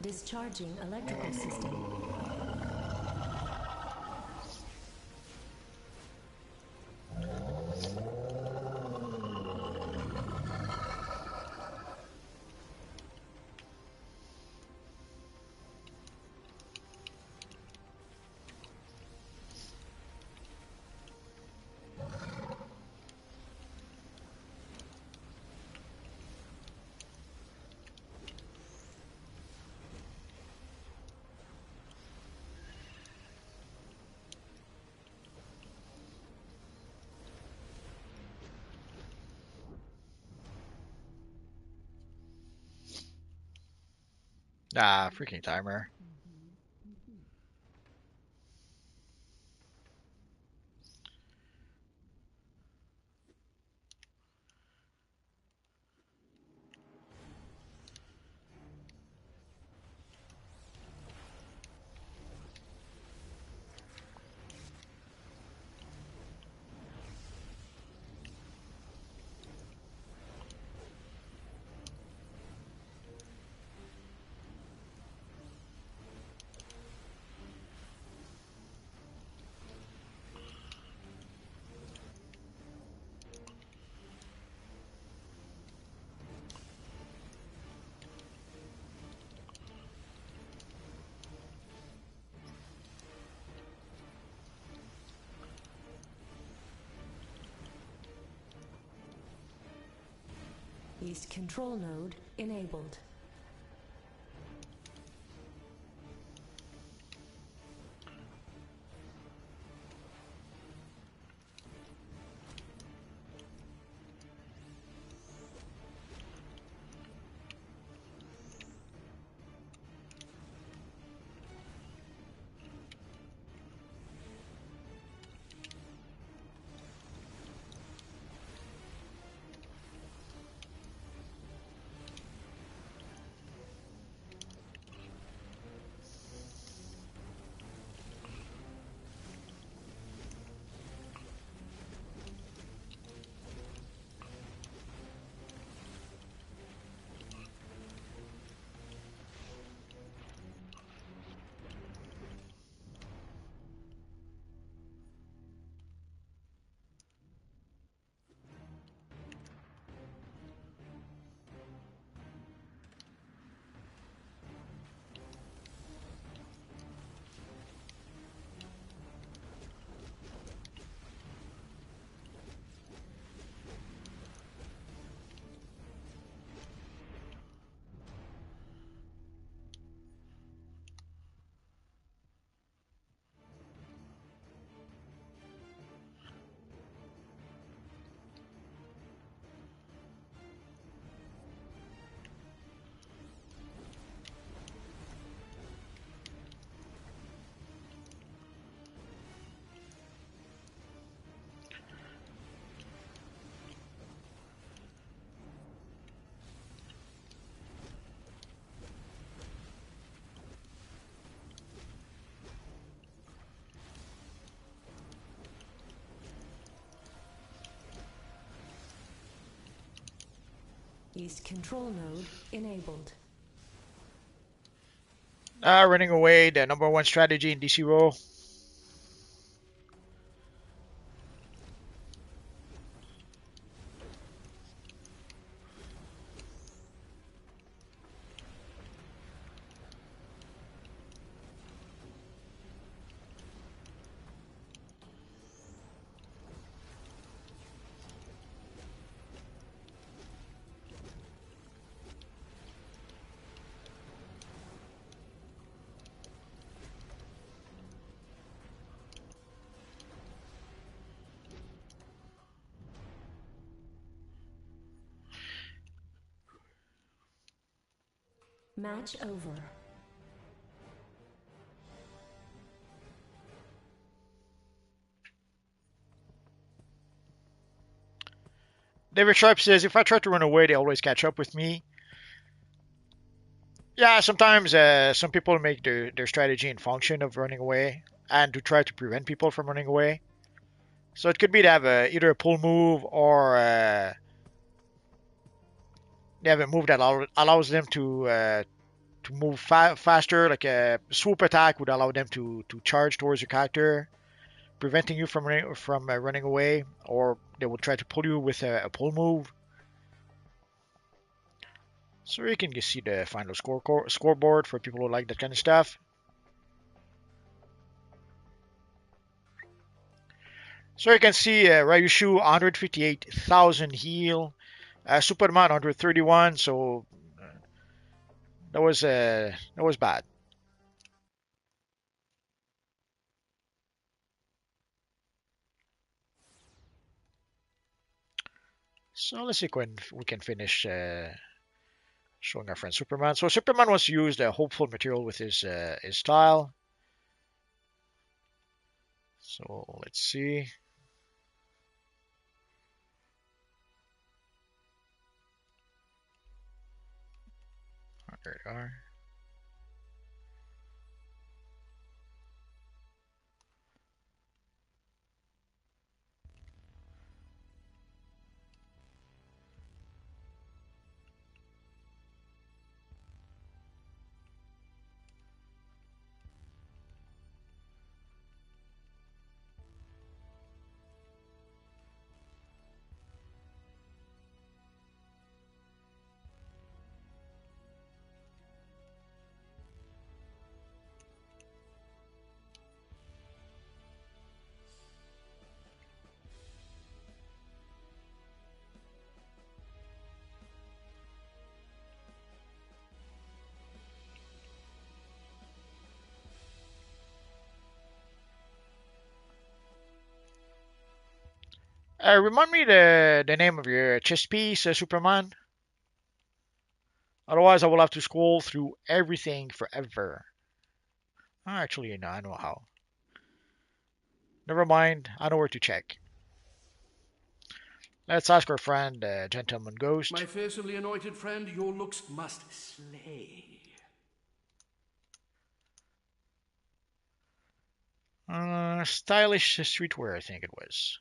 Discharging electrical system. Ah, freaking timer. East control node enabled. East control node enabled. Running away, the number one strategy in DCUO. Match over. David Sharp says, if I try to run away, they always catch up with me. Yeah, sometimes some people make their strategy in function of running away and to try to prevent people from running away. So it could be to have either a pull move or they have a move that allows them to move faster. Like a swoop attack would allow them to charge towards your character, preventing you from running away, or they will try to pull you with a pull move. So you can just see the final scoreboard for people who like that kind of stuff. So you can see Ryushu 158,000 heal, Superman 131. So that was bad. So let's see when we can finish showing our friend Superman. So Superman wants to use the hopeful material with his style. So let's see. There they are. Remind me the name of your chest piece, Superman. Otherwise, I will have to scroll through everything forever. Actually, no, I know how. Never mind, I know where to check. Let's ask our friend, Gentleman My Ghost. fearsomely anointed friend, your looks must slay. Stylish streetwear, I think it was.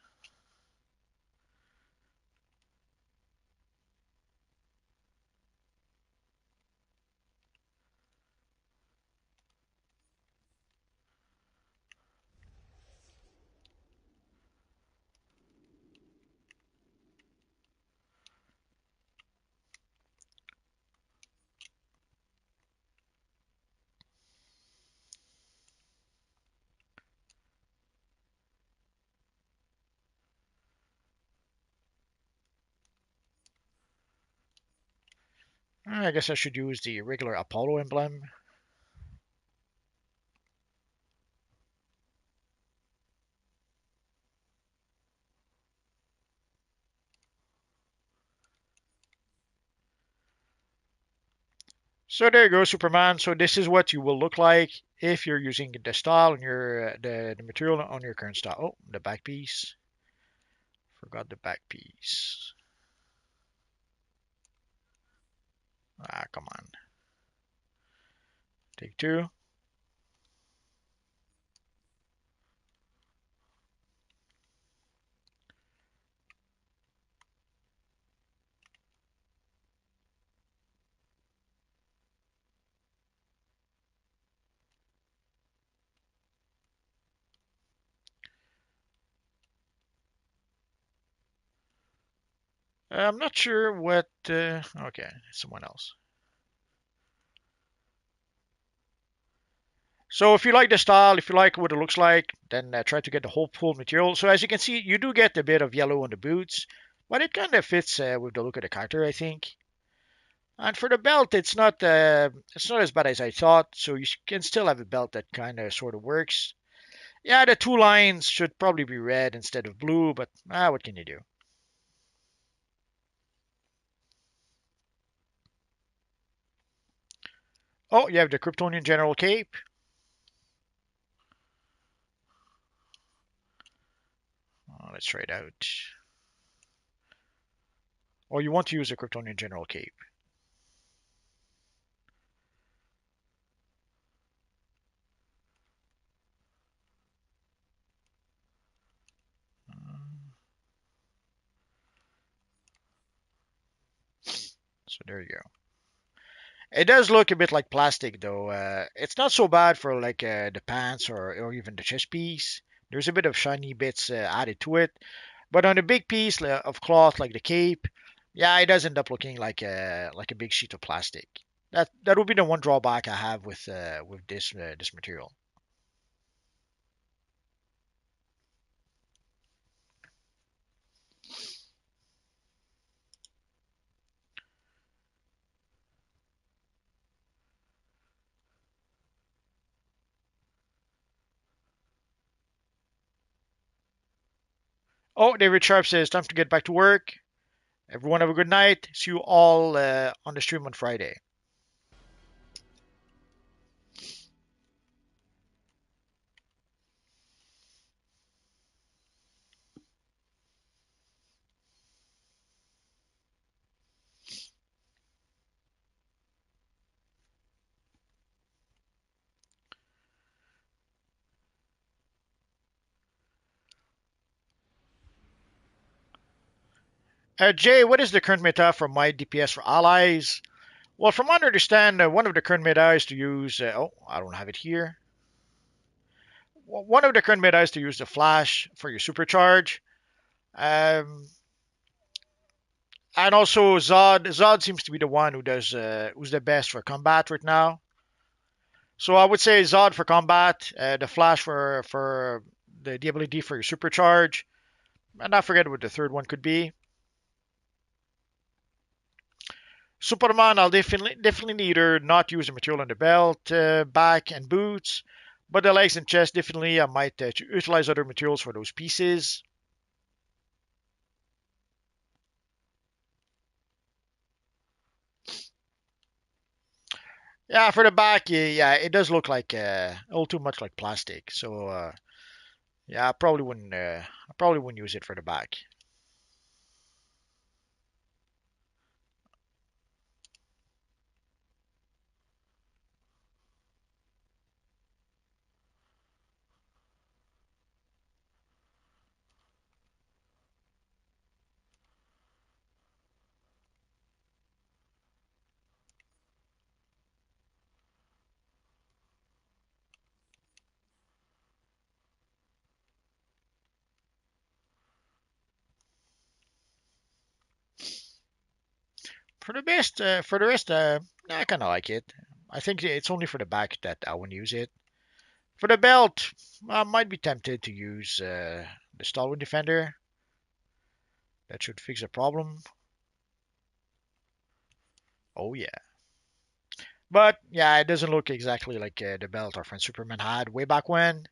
I guess I should use the regular Apollo emblem. So there you go, Superman. So this is what you will look like if you're using the style on your the material on your current style. Oh, the back piece. Forgot the back piece. Come on. Take two. I'm not sure what. Okay, someone else. So if you like the style, if you like what it looks like, then try to get the whole full material. So as you can see, you do get a bit of yellow on the boots, but it kind of fits with the look of the character, I think. And for the belt, it's not as bad as I thought. So you can still have a belt that kind of sort of works. Yeah, the two lines should probably be red instead of blue, but what can you do? Oh, you have the Kryptonian General Cape. Let's try it out. Or you want to use the Kryptonian General Cape. So there you go. It does look a bit like plastic though. It's not so bad for like the pants or even the chest piece. There's a bit of shiny bits added to it, but on a big piece of cloth like the cape, yeah, it does end up looking like a big sheet of plastic. That would be the one drawback I have with this material. Oh, David Sharp says time to get back to work. Everyone have a good night. See you all on the stream on Friday. Jay, what is the current meta for my DPS for allies? Well, from what I understand, one of the current meta is to use. Oh, I don't have it here. One of the current meta is to use the flash for your supercharge. Um, and also Zod. Zod seems to be the one who's the best for combat right now. So I would say Zod for combat, the flash for the ability for your supercharge, and I forget what the third one could be. Superman, I'll definitely either not use the material on the belt, back, and boots, but the legs and chest definitely I might utilize other materials for those pieces. Yeah, for the back, yeah, it does look like a little too much like plastic. So yeah, I probably wouldn't use it for the back. For the rest, I kind of like it. I think it's only for the back that I wouldn't use it. For the belt, I might be tempted to use the Stalwart Defender. That should fix the problem. Oh yeah. But yeah, it doesn't look exactly like the belt our friend Superman had way back when.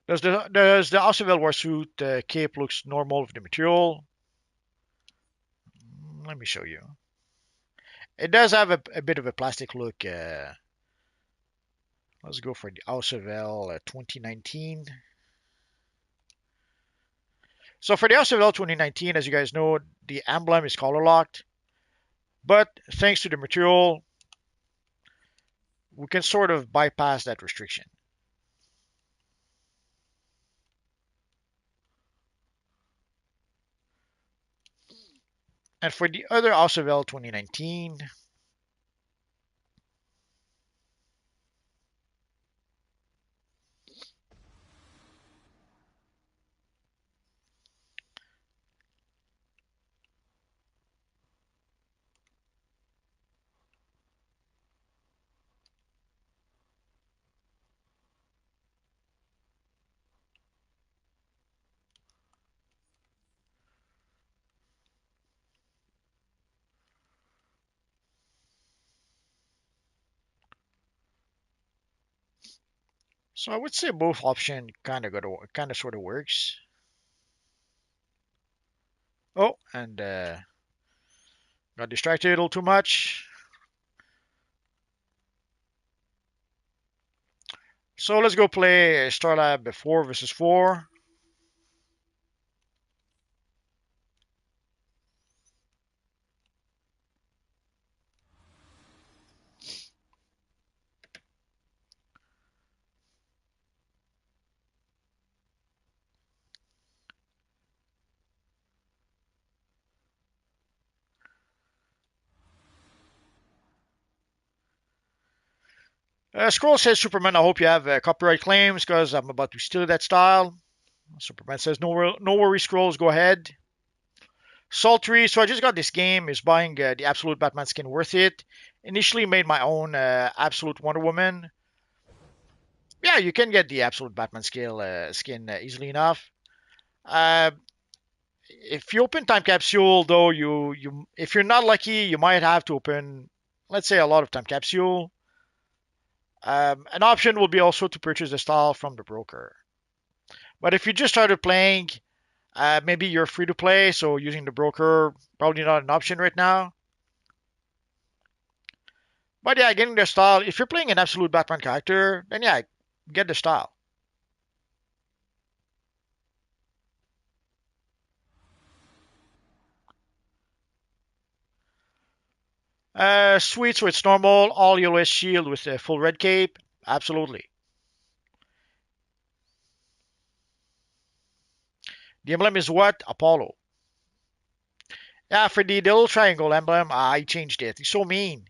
Does the Aussie War suit cape looks normal with the material? Let me show you. It does have a bit of a plastic look. Let's go for the Aussie 2019. So for the Aussie 2019, as you guys know, the emblem is color locked, but thanks to the material, we can sort of bypass that restriction. And for the other Aussie 2019, so I would say both option kind of sort of works. Oh, and got distracted a little too much. So let's go play Starlab 4 versus 4. Scroll says, Superman, I hope you have copyright claims because I'm about to steal that style. Superman says, no worries, Scrolls, go ahead. Sultry, so I just got this game. Is buying the Absolute Batman skin worth it? Initially made my own Absolute Wonder Woman. Yeah, you can get the Absolute Batman skin easily enough. Uh, if you open Time Capsule, though, you if you're not lucky, you might have to open, let's say, a lot of Time Capsule. An option will be also to purchase the style from the broker. But if you just started playing, maybe you're free to play, so using the broker probably not an option right now. But yeah, getting the style. If you're playing an absolute Batman character, then yeah, get the style. Sweet, so it's normal. All yellow shield with a full red cape. Absolutely. The emblem is what? Apollo. Yeah, for the little triangle emblem, I changed it. It's so mean.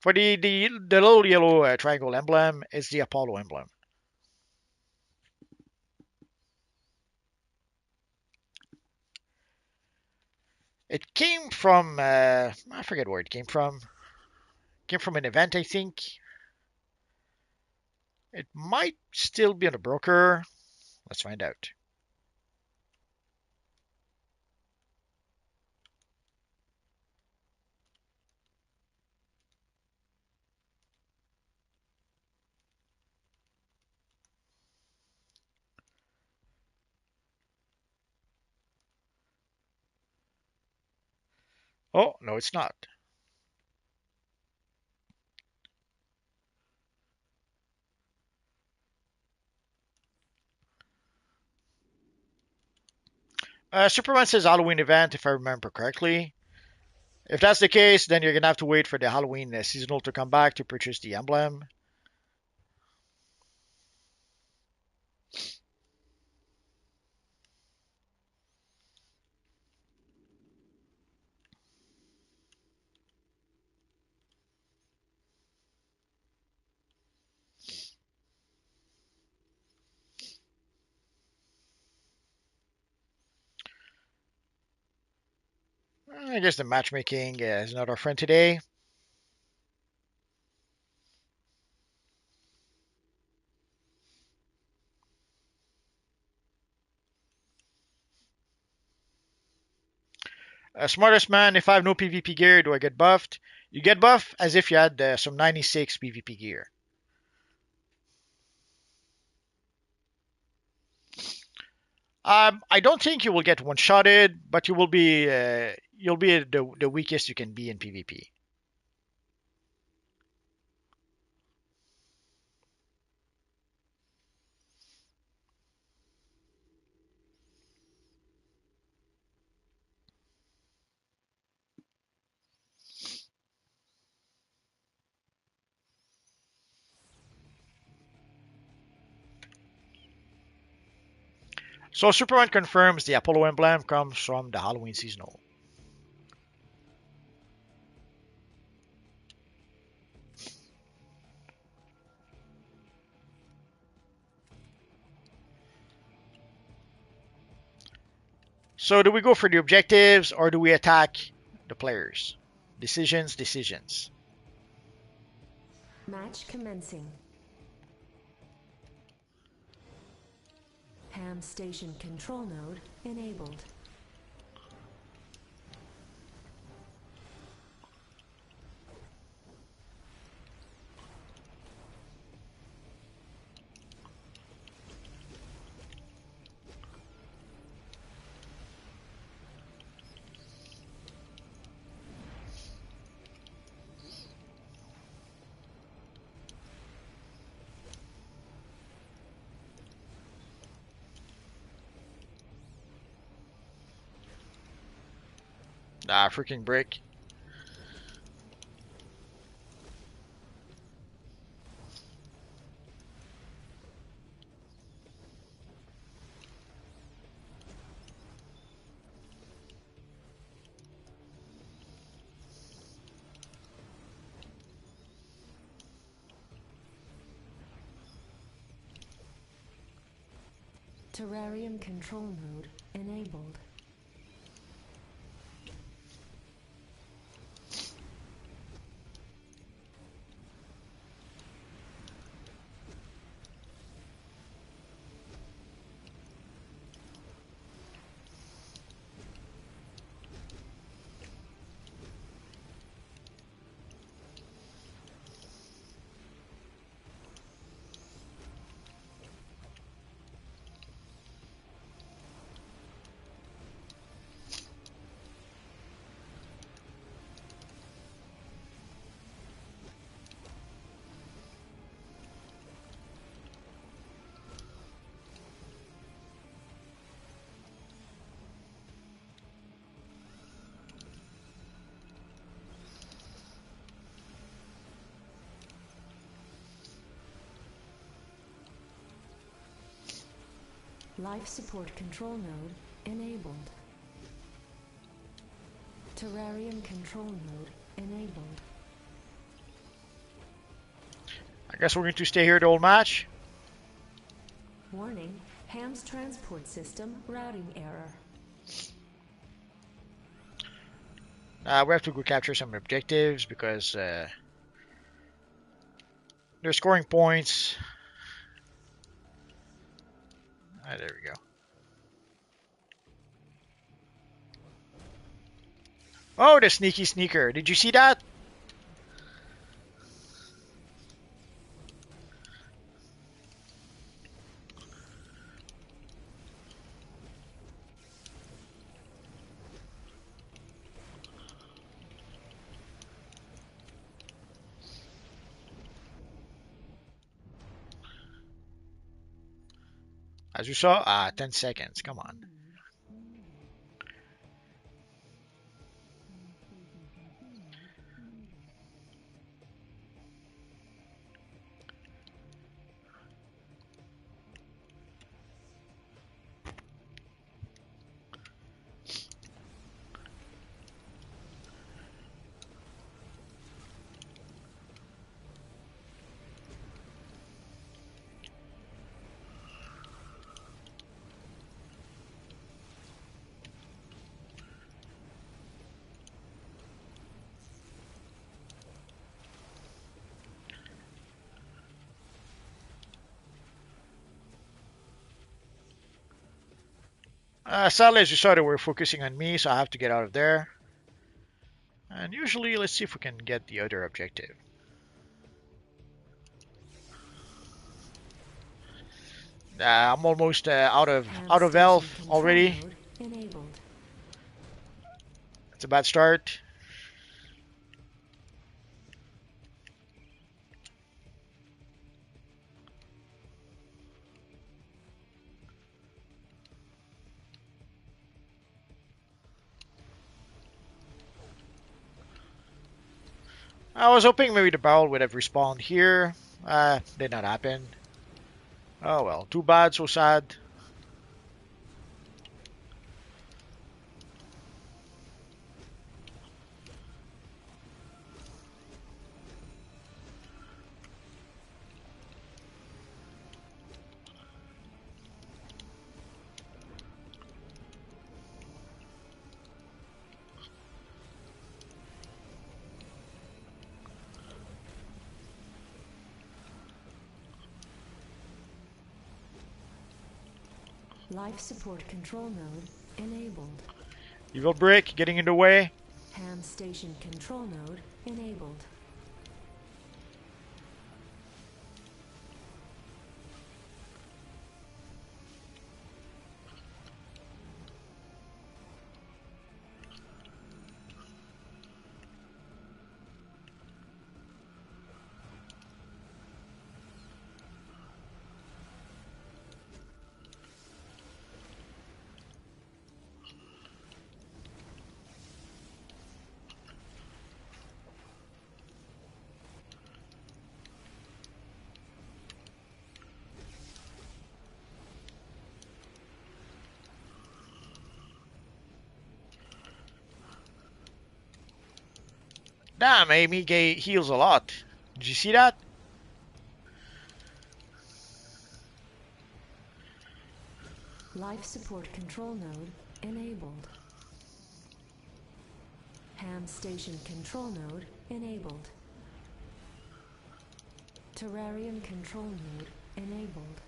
For the little yellow triangle emblem, it's the Apollo emblem. It came from I forget where it came from. It came from an event, I think. It might still be on a broker. Let's find out. Oh, no, it's not. Superman says Halloween event, if I remember correctly. If that's the case, then you're gonna have to wait for the Halloween seasonal to come back to purchase the emblem. I guess the matchmaking is not our friend today. Smartest man, if I have no PvP gear, do I get buffed? You get buffed as if you had some 96 PvP gear. I don't think you will get one-shotted, but you'll be the weakest you can be in PvP. So Superman confirms the Apollo emblem comes from the Halloween seasonal. So do we go for the objectives or do we attack the players? Decisions, decisions. Match commencing. Ham station control node enabled. Ah, freaking brick. Terrarium control node enabled. Life support control node enabled. Terrarium control node enabled. I guess we're going to stay here the whole match. Warning, Ham's transport system routing error. We have to go capture some objectives because they're scoring points. Ah, there we go. Oh, the sneaky sneaker. Did you see that? As you saw, 10 seconds. Come on. Sadly, as you saw, they were focusing on me, so I have to get out of there. And usually, let's see if we can get the other objective. I'm almost out of health already. Enabled. It's a bad start. I was hoping maybe the barrel would have respawned here. Did not happen. Oh well, too bad, so sad. Life support control node enabled. Evil brick getting in the way. Ham station control node enabled. Damn, Amy heals a lot. Did you see that? Life support control node enabled. Ham station control node enabled. Terrarium control node enabled.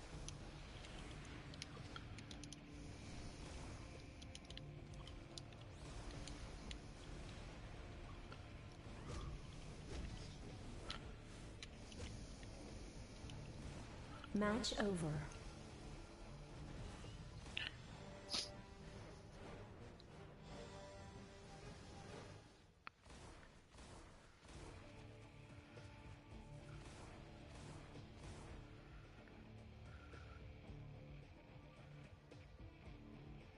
Match over.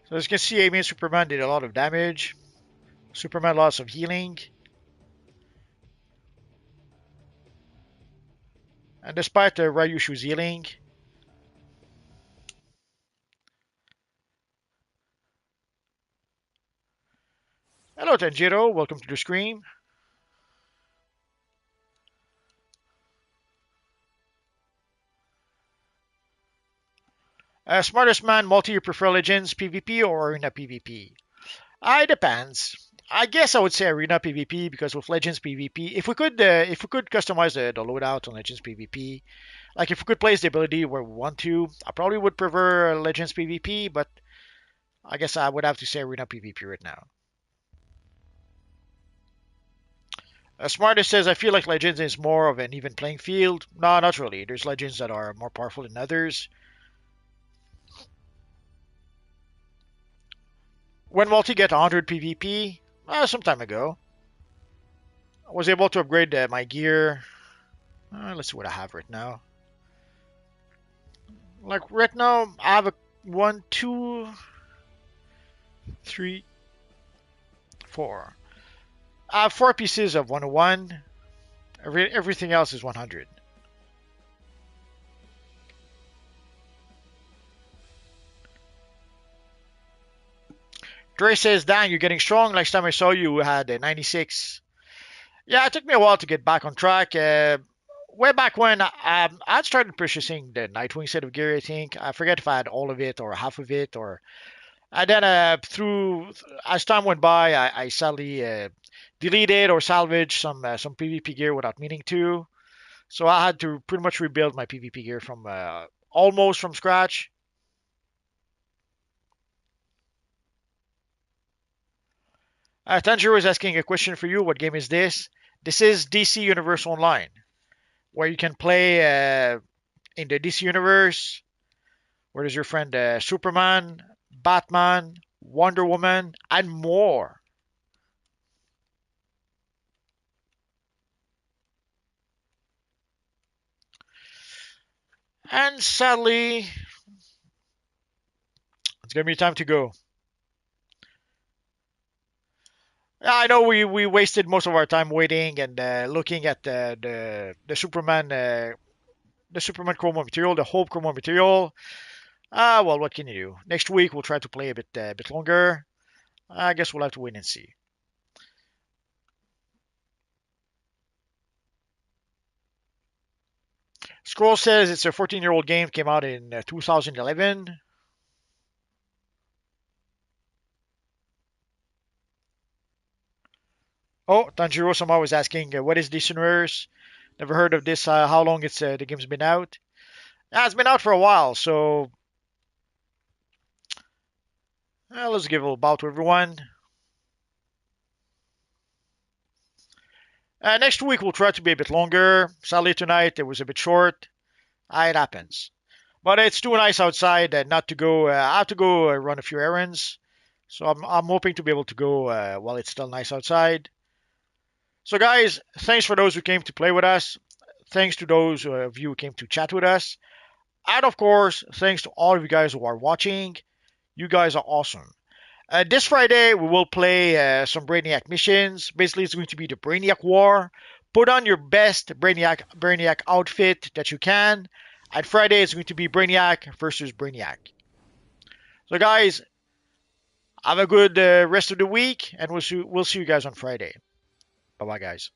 So as you can see, Amy and Superman did a lot of damage. Superman lots of healing. And despite Ryushu's healing, hello Tanjiro, welcome to the stream. Smartest man, multi you prefer Legends PvP or Arena PvP? It depends. I guess I would say Arena PvP because with Legends PvP, if we could customize the loadout on Legends PvP, like if we could place the ability where we want to, I probably would prefer Legends PvP, but I guess I would have to say Arena PvP right now. Smartest says, I feel like Legends is more of an even playing field. No, not really. There's Legends that are more powerful than others. When multi get 100 PvP, some time ago, I was able to upgrade my gear. Let's see what I have right now. Like right now, I have 1, 2, 3, 4. 4 pieces of 101. Everything else is 100. Dre says, "Dan, you're getting strong. Last time I saw you, had a 96." Yeah, it took me a while to get back on track. Way back when I'd started purchasing the Nightwing set of gear, I think. I forget if I had all of it or half of it, or and then through as time went by, I sadly deleted or salvaged some PvP gear without meaning to. So I had to pretty much rebuild my PvP gear from almost from scratch. Tanjiro is asking a question for you. What game is this? This is DC Universe Online, where you can play in the DC Universe. Where is your friend Superman, Batman, Wonder Woman, and more. And sadly, it's gonna be time to go. I know we wasted most of our time waiting and looking at the Superman chromo material, the Hope chromo material. Well, what can you do? Next week we'll try to play a bit longer. I guess we'll have to wait and see. Scroll says it's a 14-year-old game, came out in 2011. Oh, Tanjiro somehow was asking, what is this universe? Never heard of this. How long the game's been out? It's been out for a while, so let's give a little bow to everyone. Next week we'll try to be a bit longer. Sadly tonight it was a bit short. It happens. But it's too nice outside not to go. I have to go run a few errands, so I'm hoping to be able to go while it's still nice outside. So guys, thanks for those who came to play with us. Thanks to those of you who came to chat with us. And of course, thanks to all of you guys who are watching. You guys are awesome. This Friday, we will play some Brainiac missions. Basically, it's going to be the Brainiac War. Put on your best Brainiac outfit that you can. And Friday, it's going to be Brainiac versus Brainiac. So, guys, have a good rest of the week, and we'll see you guys on Friday. Bye bye, guys.